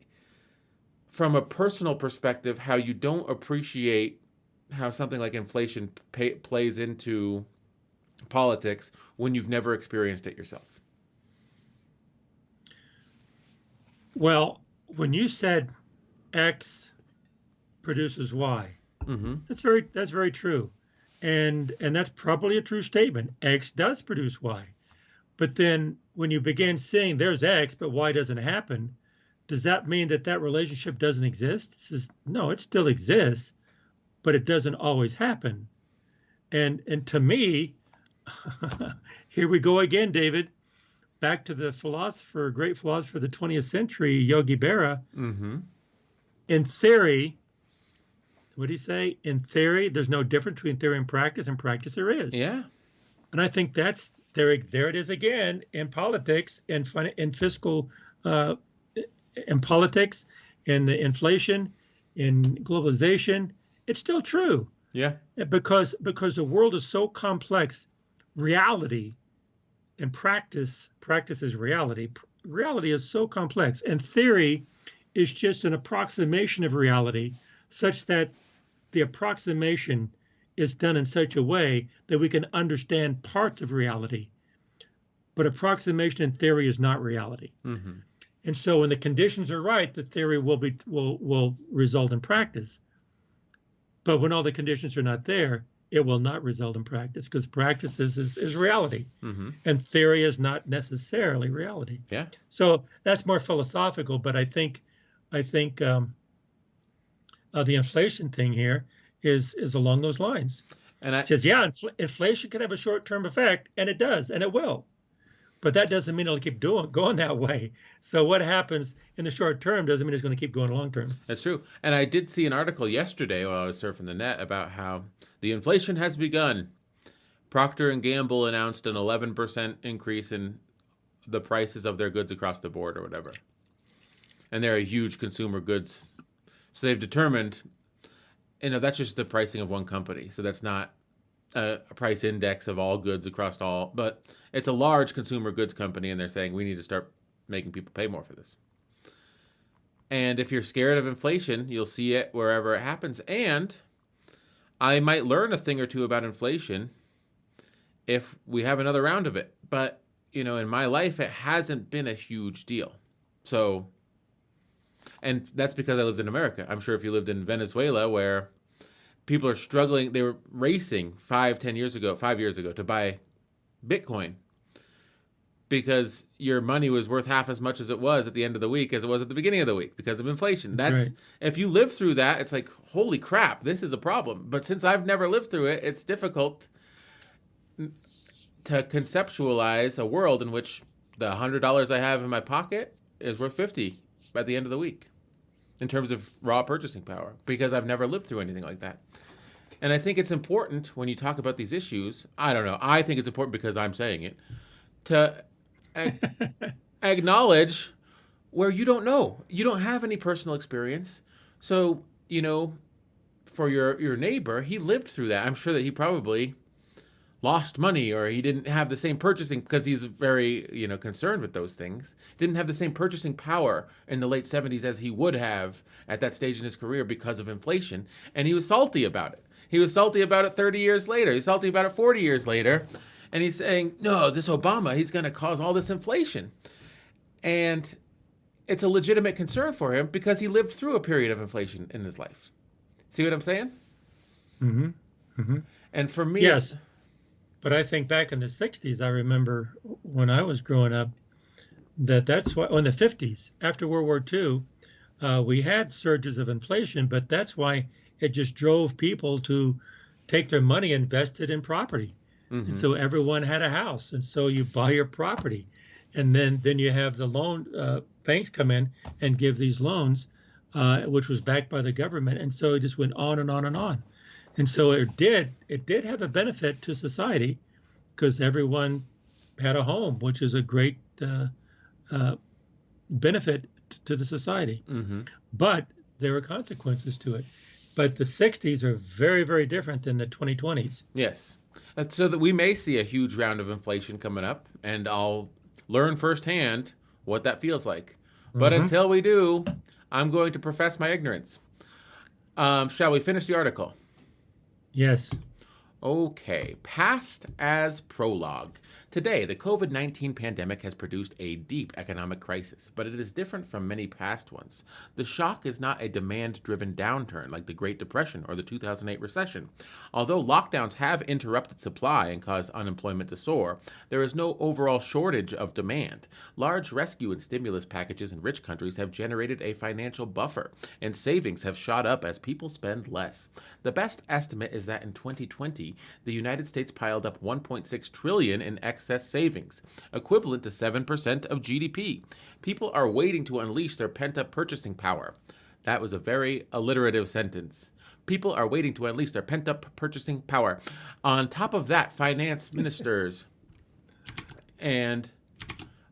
[SPEAKER 1] from a personal perspective how you don't appreciate how something like inflation plays into politics when you've never experienced it yourself.
[SPEAKER 2] Well, when you said X produces Y,
[SPEAKER 1] Mm-hmm.
[SPEAKER 2] that's very true, and that's probably a true statement. X does produce Y, but then when you begin seeing there's X, but Y doesn't happen, does that mean that relationship doesn't exist? It says, no, it still exists, but it doesn't always happen. And to me, here we go again, David, back to the great philosopher of the 20th century, Yogi Berra.
[SPEAKER 1] Mm-hmm.
[SPEAKER 2] In theory, what did he say? In theory, there's no difference between theory and practice there is.
[SPEAKER 1] Yeah.
[SPEAKER 2] And I think that's there it is again in politics, in fiscal, in politics, in the inflation, in globalization. It's still true.
[SPEAKER 1] Yeah.
[SPEAKER 2] Because the world is so complex. Reality and practice is reality. Reality is so complex, and theory is just an approximation of reality, such that the approximation is done in such a way that we can understand parts of reality. But approximation in theory is not reality.
[SPEAKER 1] Mm-hmm.
[SPEAKER 2] And so when the conditions are right, the theory will result in practice. But when all the conditions are not there, it will not result in practice, because practice is reality.
[SPEAKER 1] Mm-hmm.
[SPEAKER 2] And theory is not necessarily reality.
[SPEAKER 1] Yeah.
[SPEAKER 2] So that's more philosophical, but I think the inflation thing here is along those lines.
[SPEAKER 1] And
[SPEAKER 2] It says, yeah, inflation can have a short-term effect, and it does, and it will. But that doesn't mean it'll keep going that way. So what happens in the short term doesn't mean it's going to keep going long term.
[SPEAKER 1] That's true. And I did see an article yesterday while I was surfing the net about how the inflation has begun. Procter and Gamble announced an 11% increase in the prices of their goods across the board or whatever. And they're a huge consumer goods. So they've determined, that's just the pricing of one company. So that's not a price index of all goods across all, but it's a large consumer goods company, and they're saying we need to start making people pay more for this. And if you're scared of inflation, you'll see it wherever it happens. And I might learn a thing or two about inflation if we have another round of it. But, in my life, it hasn't been a huge deal. So, and that's because I lived in America. I'm sure if you lived in Venezuela, where people are struggling, they were racing 5 years ago to buy Bitcoin because your money was worth half as much as it was at the end of the week as it was at the beginning of the week because of inflation. That's right. If you live through that, it's like, holy crap, this is a problem. But since I've never lived through it, it's difficult to conceptualize a world in which the $100 I have in my pocket is worth 50 by the end of the week in terms of raw purchasing power, because I've never lived through anything like that. And I think it's important when you talk about these issues, I don't know, I think it's important because I'm saying it, to acknowledge where you don't know. You don't have any personal experience. So, for your neighbor, he lived through that. I'm sure that he probably lost money, or he didn't have the same purchasing, because he's very, concerned with those things. Didn't have the same purchasing power in the late 70s as he would have at that stage in his career because of inflation. And he was salty about it. He was salty about it 30 years later. He's salty about it 40 years later. And he's saying, no, this Obama, he's going to cause all this inflation. And it's a legitimate concern for him because he lived through a period of inflation in his life. See what I'm saying?
[SPEAKER 2] Mm-hmm. Mm-hmm.
[SPEAKER 1] And for me,
[SPEAKER 2] yes. But I think back in the 60s, I remember when I was growing up, that's why in the 50s, after World War II, we had surges of inflation, but that's why it just drove people to take their money, invest it in property. Mm-hmm. And so everyone had a house. And so you buy your property. And then you have the loan, banks come in and give these loans, which was backed by the government. And so it just went on and on and on. And so it did have a benefit to society because everyone had a home, which is a great benefit to the society. Mm-hmm. But there were consequences to it. But the 60s are very, very different than the 2020s.
[SPEAKER 1] Yes. So that we may see a huge round of inflation coming up, and I'll learn firsthand what that feels like. But until we do, I'm going to profess my ignorance. Shall we finish the article?
[SPEAKER 2] Yes.
[SPEAKER 1] Okay, past as prologue. Today, the COVID-19 pandemic has produced a deep economic crisis, but it is different from many past ones. The shock is not a demand-driven downturn like the Great Depression or the 2008 recession. Although lockdowns have interrupted supply and caused unemployment to soar, there is no overall shortage of demand. Large rescue and stimulus packages in rich countries have generated a financial buffer, and savings have shot up as people spend less. The best estimate is that in 2020, the United States piled up $1.6 trillion in excess savings, equivalent to 7% of GDP. People are waiting to unleash their pent-up purchasing power. That was a very alliterative sentence. People are waiting to unleash their pent-up purchasing power. On top of that, finance ministers and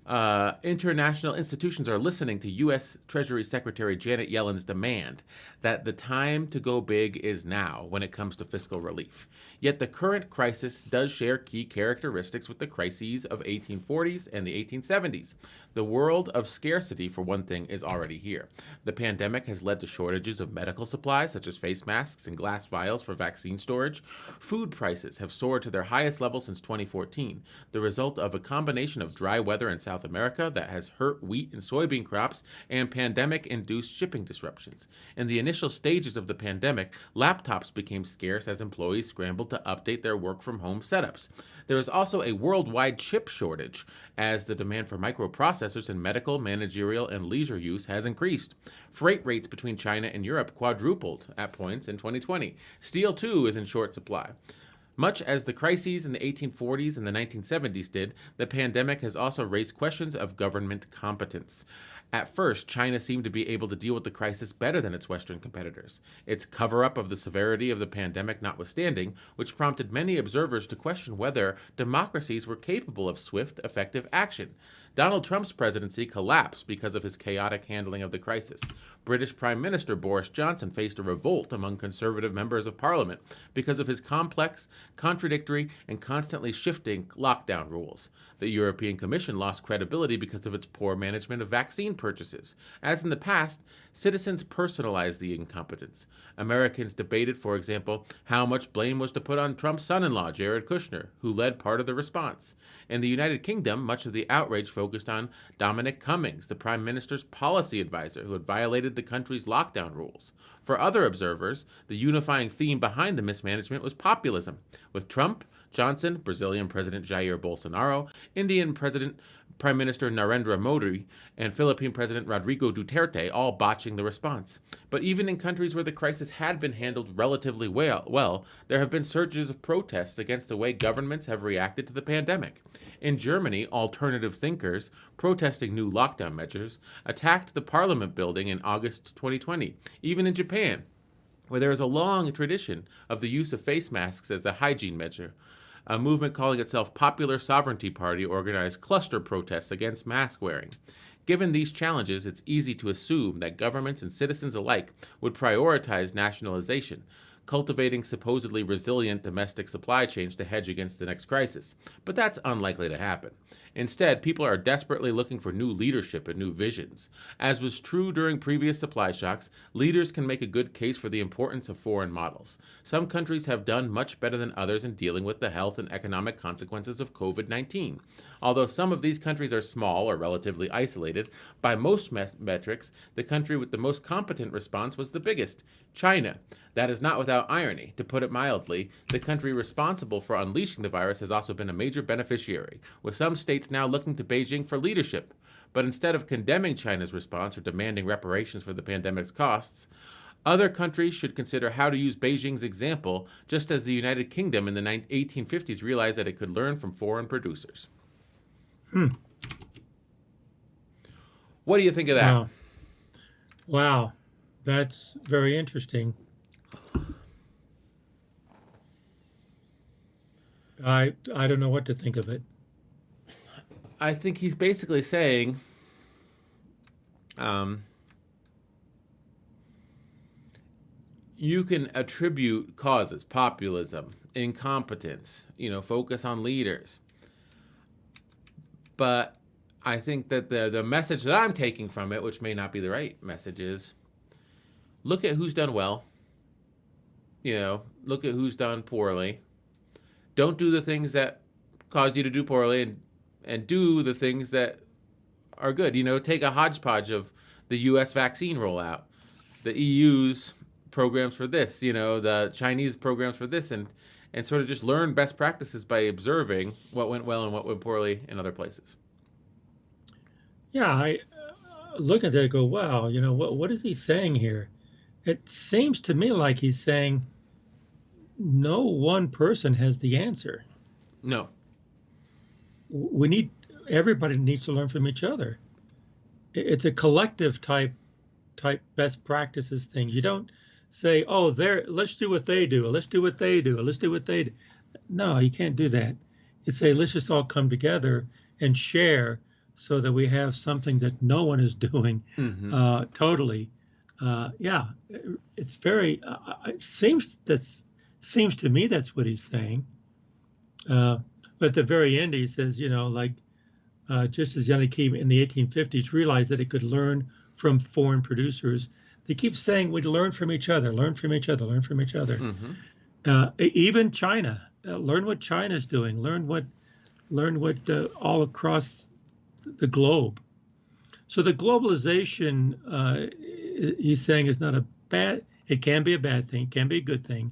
[SPEAKER 1] International institutions are listening to U.S. Treasury Secretary Janet Yellen's demand that the time to go big is now when it comes to fiscal relief. Yet the current crisis does share key characteristics with the crises of 1840s and the 1870s. The world of scarcity, for one thing, is already here. The pandemic has led to shortages of medical supplies, such as face masks and glass vials for vaccine storage. Food prices have soared to their highest level since 2014, the result of a combination of dry weather in South America that has hurt wheat and soybean crops and pandemic-induced shipping disruptions. In the initial stages of the pandemic, laptops became scarce as employees scrambled to update their work-from-home setups. There is also a worldwide chip shortage, as the demand for microprocessors in medical, managerial, and leisure use has increased. Freight rates between China and Europe quadrupled at points in 2020. Steel, too, is in short supply. Much as the crises in the 1840s and the 1970s did, the pandemic has also raised questions of government competence. At first, China seemed to be able to deal with the crisis better than its Western competitors, its cover-up of the severity of the pandemic notwithstanding, which prompted many observers to question whether democracies were capable of swift, effective action. Donald Trump's presidency collapsed because of his chaotic handling of the crisis. British Prime Minister Boris Johnson faced a revolt among conservative members of parliament because of his complex, contradictory, and constantly shifting lockdown rules. The European Commission lost credibility because of its poor management of vaccine purchases. As in the past, citizens personalized the incompetence. Americans debated, for example, how much blame was to put on Trump's son-in-law, Jared Kushner, who led part of the response. In the United Kingdom, much of the outrage focused on Dominic Cummings, the Prime Minister's policy advisor, who had violated the country's lockdown rules. For other observers, the unifying theme behind the mismanagement was populism, with Trump, Johnson, Brazilian President Jair Bolsonaro, Indian Prime Minister Narendra Modi, and Philippine President Rodrigo Duterte all botching the response. But even in countries where the crisis had been handled relatively well, there have been surges of protests against the way governments have reacted to the pandemic. In Germany, alternative thinkers, protesting new lockdown measures, attacked the parliament building in August 2020. Even in Japan, where there is a long tradition of the use of face masks as a hygiene measure, a movement calling itself Popular Sovereignty Party organized cluster protests against mask wearing. Given these challenges, it's easy to assume that governments and citizens alike would prioritize nationalization, cultivating supposedly resilient domestic supply chains to hedge against the next crisis. But that's unlikely to happen. Instead, people are desperately looking for new leadership and new visions. As was true during previous supply shocks, leaders can make a good case for the importance of foreign models. Some countries have done much better than others in dealing with the health and economic consequences of COVID-19. Although some of these countries are small or relatively isolated, by most metrics, the country with the most competent response was the biggest, China. That is not without irony. To put it mildly, the country responsible for unleashing the virus has also been a major beneficiary, with some states now looking to Beijing for leadership. But instead of condemning China's response or demanding reparations for the pandemic's costs, other countries should consider how to use Beijing's example, just as the United Kingdom in the 1850s realized that it could learn from foreign producers. What do you think of that?
[SPEAKER 2] Wow. That's very interesting. I don't know what to think of it.
[SPEAKER 1] I think he's basically saying, you can attribute causes, populism, incompetence, focus on leaders. But I think that the message that I'm taking from it, which may not be the right message, is look at who's done well. Look at who's done poorly. Don't do the things that cause you to do poorly, and do the things that are good. Take a hodgepodge of the U.S. vaccine rollout, the EU's programs for this, the Chinese programs for this, and sort of just learn best practices by observing what went well and what went poorly in other places.
[SPEAKER 2] Yeah, I look at that and go, wow, what is he saying here? It seems to me like he's saying no one person has the answer.
[SPEAKER 1] No.
[SPEAKER 2] Everybody needs to learn from each other. It's a collective type best practices thing. You don't say, oh, let's do what they do, or let's do what they do, or let's do what they do. No, you can't do that. You say, let's just all come together and share so that we have something that no one is doing
[SPEAKER 1] Hmm.
[SPEAKER 2] totally. Yeah, it's very. Seems to me that's what he's saying. But at the very end, he says, like just as Yannick in the 1850s realized that it could learn from foreign producers, they keep saying we'd learn from each other, learn from each other, learn from each other.
[SPEAKER 1] Hmm.
[SPEAKER 2] Even China, learn what China's doing, learn what all across the globe. So the globalization, he's saying, is not a bad. It can be a bad thing, it can be a good thing,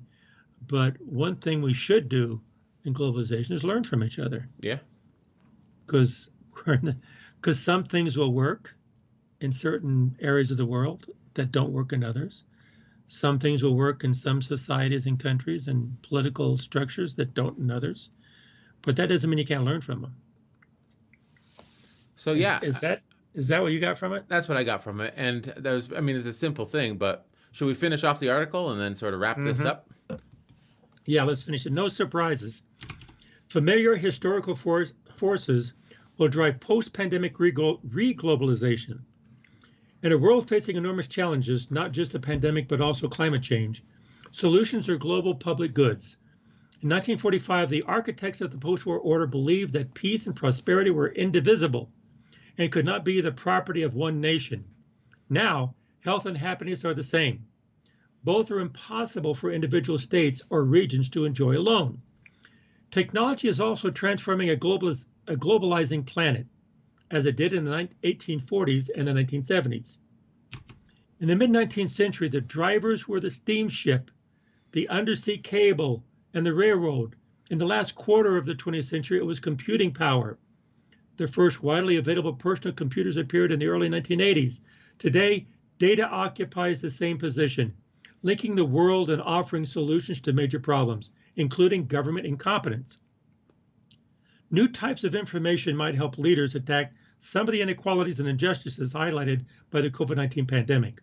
[SPEAKER 2] but one thing we should do in globalization is learn from each other,
[SPEAKER 1] Yeah.
[SPEAKER 2] because because some things will work in certain areas of the world that don't work in others. Some things will work in some societies and countries and political structures that don't in others. But that doesn't mean you can't learn from them.
[SPEAKER 1] So
[SPEAKER 2] Is,
[SPEAKER 1] yeah,
[SPEAKER 2] is that is that what you got from it?
[SPEAKER 1] that's what I got from it. And there's, I mean, it's a simple thing, but should we finish off the article and then sort of wrap this
[SPEAKER 2] Hmm.
[SPEAKER 1] up?
[SPEAKER 2] Yeah, let's finish it. No surprises. Familiar historical forces will drive post-pandemic reglobalization. In a world facing enormous challenges, not just the pandemic, but also climate change, solutions are global public goods. In 1945, the architects of the post-war order believed that peace and prosperity were indivisible and could not be the property of one nation. Now, health and happiness are the same. Both are impossible for individual states or regions to enjoy alone. Technology is also transforming a globalizing planet, as it did in the 1840s and the 1970s. In the mid-19th century, the drivers were the steamship, the undersea cable, and the railroad. In the last quarter of the 20th century, it was computing power. The first widely available personal computers appeared in the early 1980s. Today, data occupies the same position, linking the world and offering solutions to major problems, including government incompetence. New types of information might help leaders attack some of the inequalities and injustices highlighted by the COVID-19 pandemic.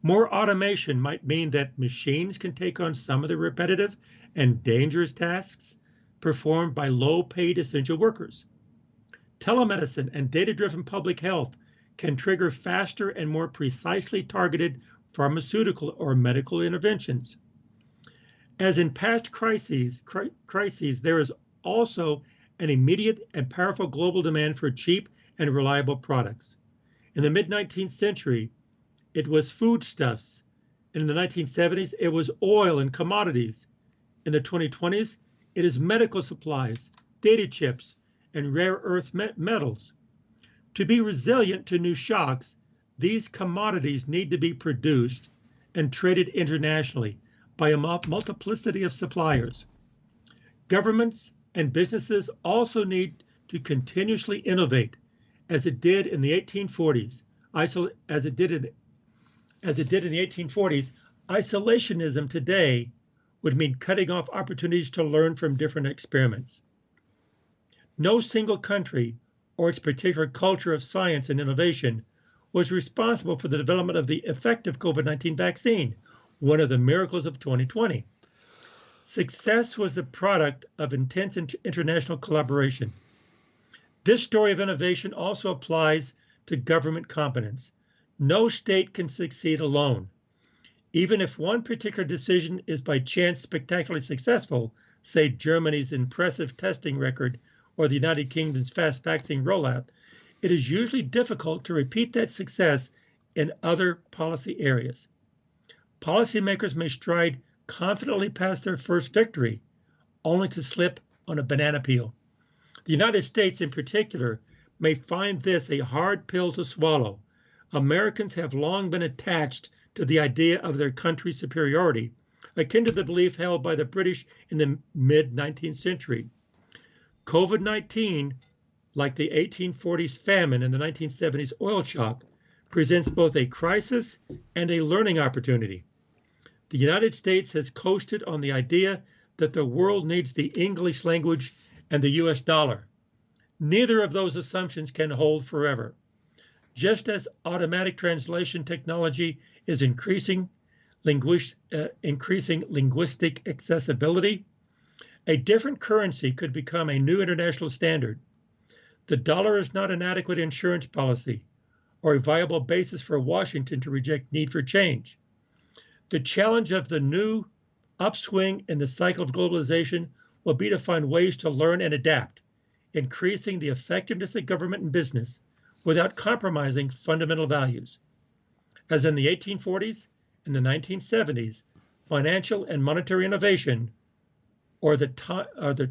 [SPEAKER 2] More automation might mean that machines can take on some of the repetitive and dangerous tasks performed by low-paid essential workers. Telemedicine and data-driven public health can trigger faster and more precisely targeted pharmaceutical or medical interventions. As in past crises, there is also an immediate and powerful global demand for cheap and reliable products. In the mid-19th century, it was foodstuffs. In the 1970s, it was oil and commodities. In the 2020s, it is medical supplies, data chips, and rare earth metals. To be resilient to new shocks, these commodities need to be produced and traded internationally by a multiplicity of suppliers. Governments and businesses also need to continuously innovate, as it did in the 1840s. As it did in the 1840s, isolationism today would mean cutting off opportunities to learn from different experiments. No single country or its particular culture of science and innovation was responsible for the development of the effective COVID-19 vaccine, one of the miracles of 2020. Success was the product of intense international collaboration. This story of innovation also applies to government competence. No state can succeed alone. Even if one particular decision is by chance spectacularly successful, say Germany's impressive testing record or the United Kingdom's fast vaccine rollout, it is usually difficult to repeat that success in other policy areas. Policymakers may stride confidently past their first victory, only to slip on a banana peel. The United States, in particular, may find this a hard pill to swallow. Americans have long been attached to the idea of their country's superiority, akin to the belief held by the British in the mid-19th century. COVID-19, like the 1840s famine and the 1970s oil shock, presents both a crisis and a learning opportunity. The United States has coasted on the idea that the world needs the English language and the US dollar. Neither of those assumptions can hold forever. Just as automatic translation technology is increasing linguistic accessibility, a different currency could become a new international standard. The dollar is not an adequate insurance policy or a viable basis for Washington to reject need for change. The challenge of the new upswing in the cycle of globalization will be to find ways to learn and adapt, increasing the effectiveness of government and business without compromising fundamental values. As in the 1840s and the 1970s, financial and monetary innovation, or the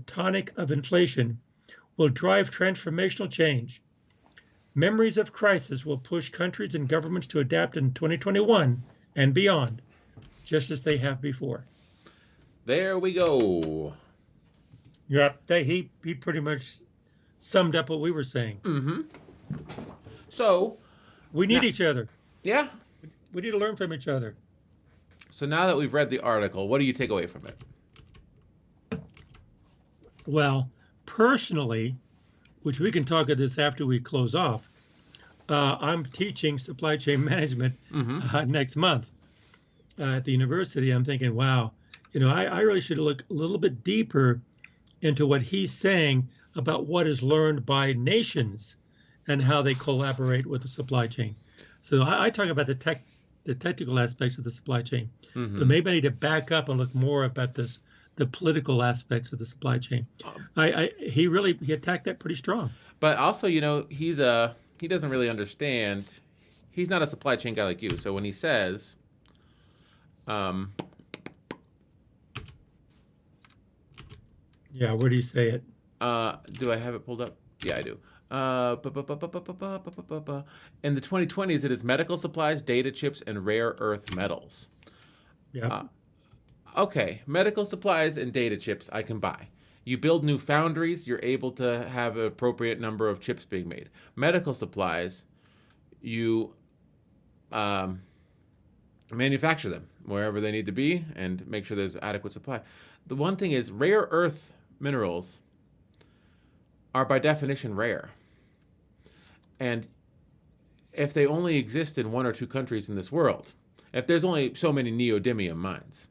[SPEAKER 2] tonic of inflation, will drive transformational change. Memories of crisis will push countries and governments to adapt in 2021 and beyond, just as they have before.
[SPEAKER 1] There we go.
[SPEAKER 2] Yeah, he pretty much summed up what we were saying.
[SPEAKER 1] Mm-hmm. So
[SPEAKER 2] we need each other.
[SPEAKER 1] Yeah.
[SPEAKER 2] We need to learn from each other.
[SPEAKER 1] So now that we've read the article, what do you take away from it?
[SPEAKER 2] Well, personally, which we can talk about this after we close off, I'm teaching supply chain management next month at the university. I'm thinking, wow, I really should look a little bit deeper into what he's saying about what is learned by nations and how they collaborate with the supply chain. So I talk about the technical aspects of the supply chain, but maybe I need to back up and look more about the political aspects of the supply chain. He attacked that pretty strong.
[SPEAKER 1] But also, he doesn't really understand. He's not a supply chain guy like you. So when he says,
[SPEAKER 2] yeah, where do you say it?
[SPEAKER 1] Do I have it pulled up? Yeah, I do. In the 2020s, it is medical supplies, data chips, and rare earth metals.
[SPEAKER 2] Yeah.
[SPEAKER 1] Okay, medical supplies and data chips I can buy. You build new foundries, you're able to have an appropriate number of chips being made. Medical supplies, you manufacture them wherever they need to be and make sure there's adequate supply. The one thing is rare earth minerals are by definition rare. And if they only exist in one or two countries in this world, if there's only so many neodymium mines,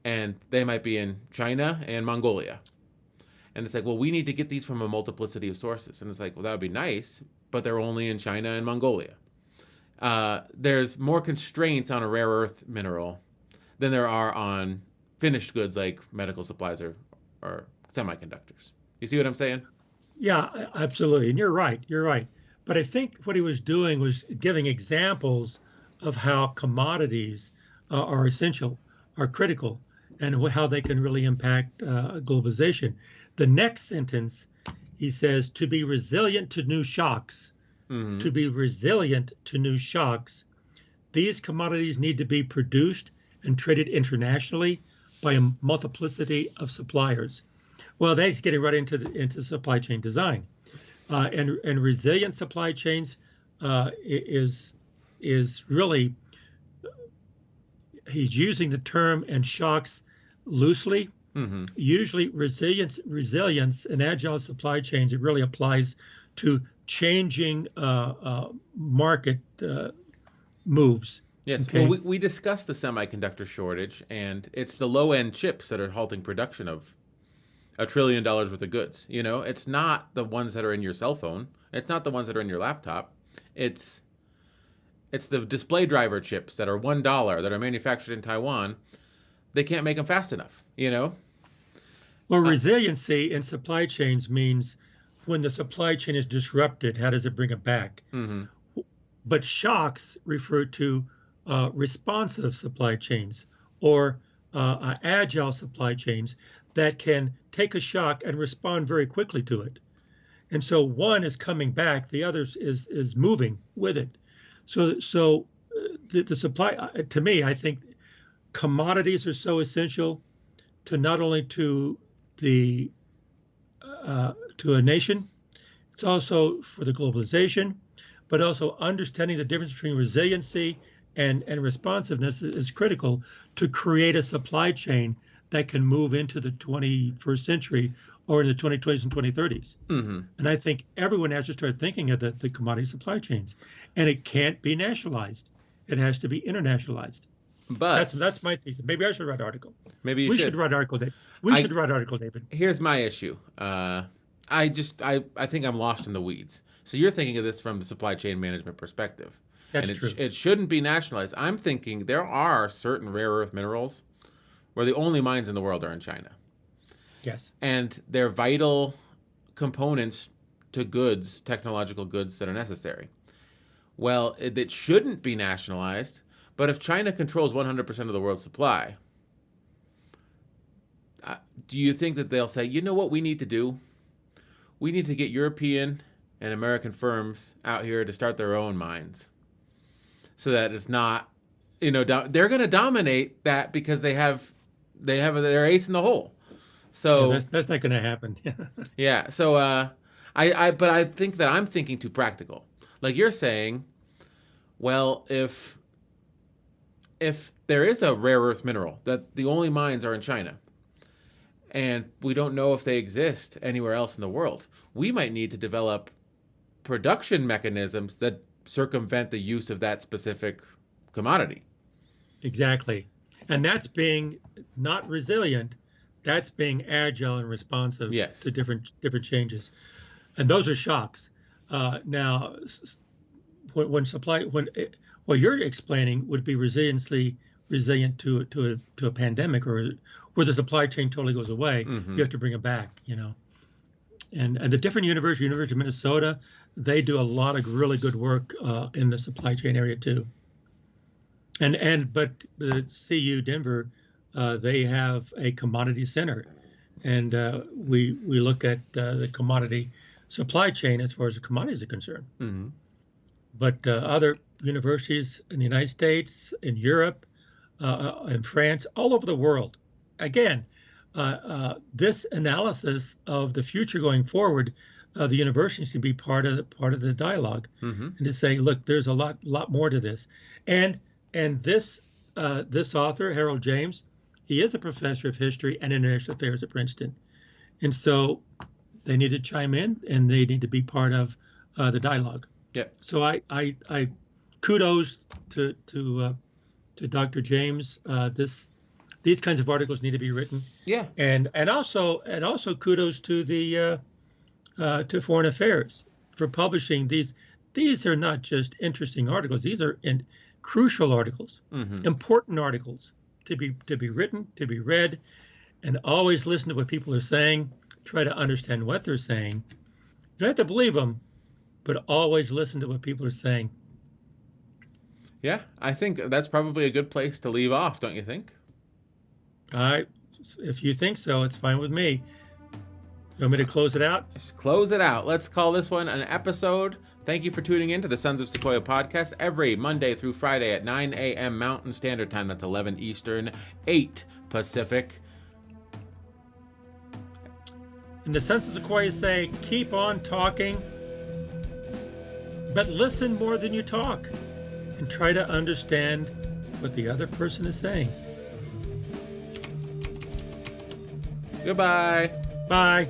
[SPEAKER 1] and they might be in China and Mongolia, and it's like, well, we need to get these from a multiplicity of sources. And it's like, well, that would be nice, but they're only in China and Mongolia. There's more constraints on a rare earth mineral than there are on finished goods like medical supplies or semiconductors. You see what I'm saying?
[SPEAKER 2] Yeah, absolutely. And you're right. But I think what he was doing was giving examples of how commodities are essential, are critical, and how they can really impact globalization. The next sentence, he says, to be resilient to new shocks, to be resilient to new shocks, these commodities need to be produced and traded internationally by a multiplicity of suppliers. Well, that's getting right into supply chain design, and resilient supply chains is really, he's using the term and shocks loosely. Usually resilience and agile supply chains, it really applies to changing market moves.
[SPEAKER 1] Yes.
[SPEAKER 2] Okay?
[SPEAKER 1] Well, we discussed the semiconductor shortage, and it's the low-end chips that are halting production of $1 trillion worth of goods. It's not the ones that are in your cell phone. It's not the ones that are in your laptop. It's the display driver chips that are $1 that are manufactured in Taiwan. They can't make them fast enough.
[SPEAKER 2] Well, resiliency in supply chains means when the supply chain is disrupted, how does it bring it back? But shocks refer to responsive supply chains or agile supply chains that can take a shock and respond very quickly to it. And so one is coming back, the other is moving with it. So the supply, to me, I think commodities are so essential to not only to a nation, it's also for the globalization, but also understanding the difference between resiliency and responsiveness is critical to create a supply chain that can move into the 21st century or in the 2020s and 2030s. And I think everyone has to start thinking of the commodity supply chains. And it can't be nationalized. It has to be internationalized.
[SPEAKER 1] But
[SPEAKER 2] that's my thesis. Maybe I should write an article.
[SPEAKER 1] Maybe
[SPEAKER 2] we should write an article, David. We should write an article, David.
[SPEAKER 1] Here's my issue. I think I'm lost in the weeds. So you're thinking of this from the supply chain management perspective.
[SPEAKER 2] That's
[SPEAKER 1] And
[SPEAKER 2] true.
[SPEAKER 1] it shouldn't be nationalized. I'm thinking there are certain rare earth minerals where the only mines in the world are in China.
[SPEAKER 2] Yes.
[SPEAKER 1] And they're vital components to goods, technological goods that are necessary. Well, it shouldn't be nationalized, but if China controls 100% of the world's supply, do you think that they'll say, you know what we need to do? We need to get European and American firms out here to start their own mines so that it's not, they're going to dominate that because they have their ace in the hole. So
[SPEAKER 2] Yeah, that's not going to happen.
[SPEAKER 1] yeah. So but I think that I'm thinking too practical. Like you're saying, well, if there is a rare earth mineral that the only mines are in China, and we don't know if they exist anywhere else in the world, we might need to develop production mechanisms that circumvent the use of that specific commodity.
[SPEAKER 2] Exactly. And that's being not resilient, that's being agile and responsive to different changes. And those are shocks. Now, what you're explaining would be resilient to a pandemic, or where the supply chain totally goes away.
[SPEAKER 1] Mm-hmm.
[SPEAKER 2] You have to bring it back, And the different University of Minnesota, they do a lot of really good work in the supply chain area too. But the CU Denver, they have a commodity center, and we look at the commodity supply chain as far as the commodities are concerned.
[SPEAKER 1] Mm-hmm.
[SPEAKER 2] But other universities in the United States, in Europe, in France, all over the world, again, this analysis of the future going forward, the universities can be part of the dialogue,
[SPEAKER 1] mm-hmm.
[SPEAKER 2] and to say, look, there's a lot more to this, and this author, Harold James, he is a professor of history and international affairs at Princeton, and so they need to chime in and they need to be part of the dialogue.
[SPEAKER 1] Yeah.
[SPEAKER 2] So I kudos to Dr. James. These kinds of articles need to be written.
[SPEAKER 1] Yeah.
[SPEAKER 2] And also kudos to the to Foreign Affairs for publishing these. These are not just interesting articles. These are crucial articles,
[SPEAKER 1] mm-hmm.
[SPEAKER 2] important articles to be written, to be read, and always listen to what people are saying. Try to understand what they're saying. You don't have to believe them, but always listen to what people are saying.
[SPEAKER 1] Yeah, I think that's probably a good place to leave off, don't you think?
[SPEAKER 2] If you think so, it's fine with me. You want me to close it out?
[SPEAKER 1] Let's close it out. Let's call this one an episode. Thank you for tuning in to the Sons of Sequoia podcast every Monday through Friday at 9 a.m. Mountain Standard Time. That's 11 Eastern, 8 Pacific.
[SPEAKER 2] And the Sons of Sequoia say, keep on talking, but listen more than you talk, and try to understand what the other person is saying.
[SPEAKER 1] Goodbye.
[SPEAKER 2] Bye.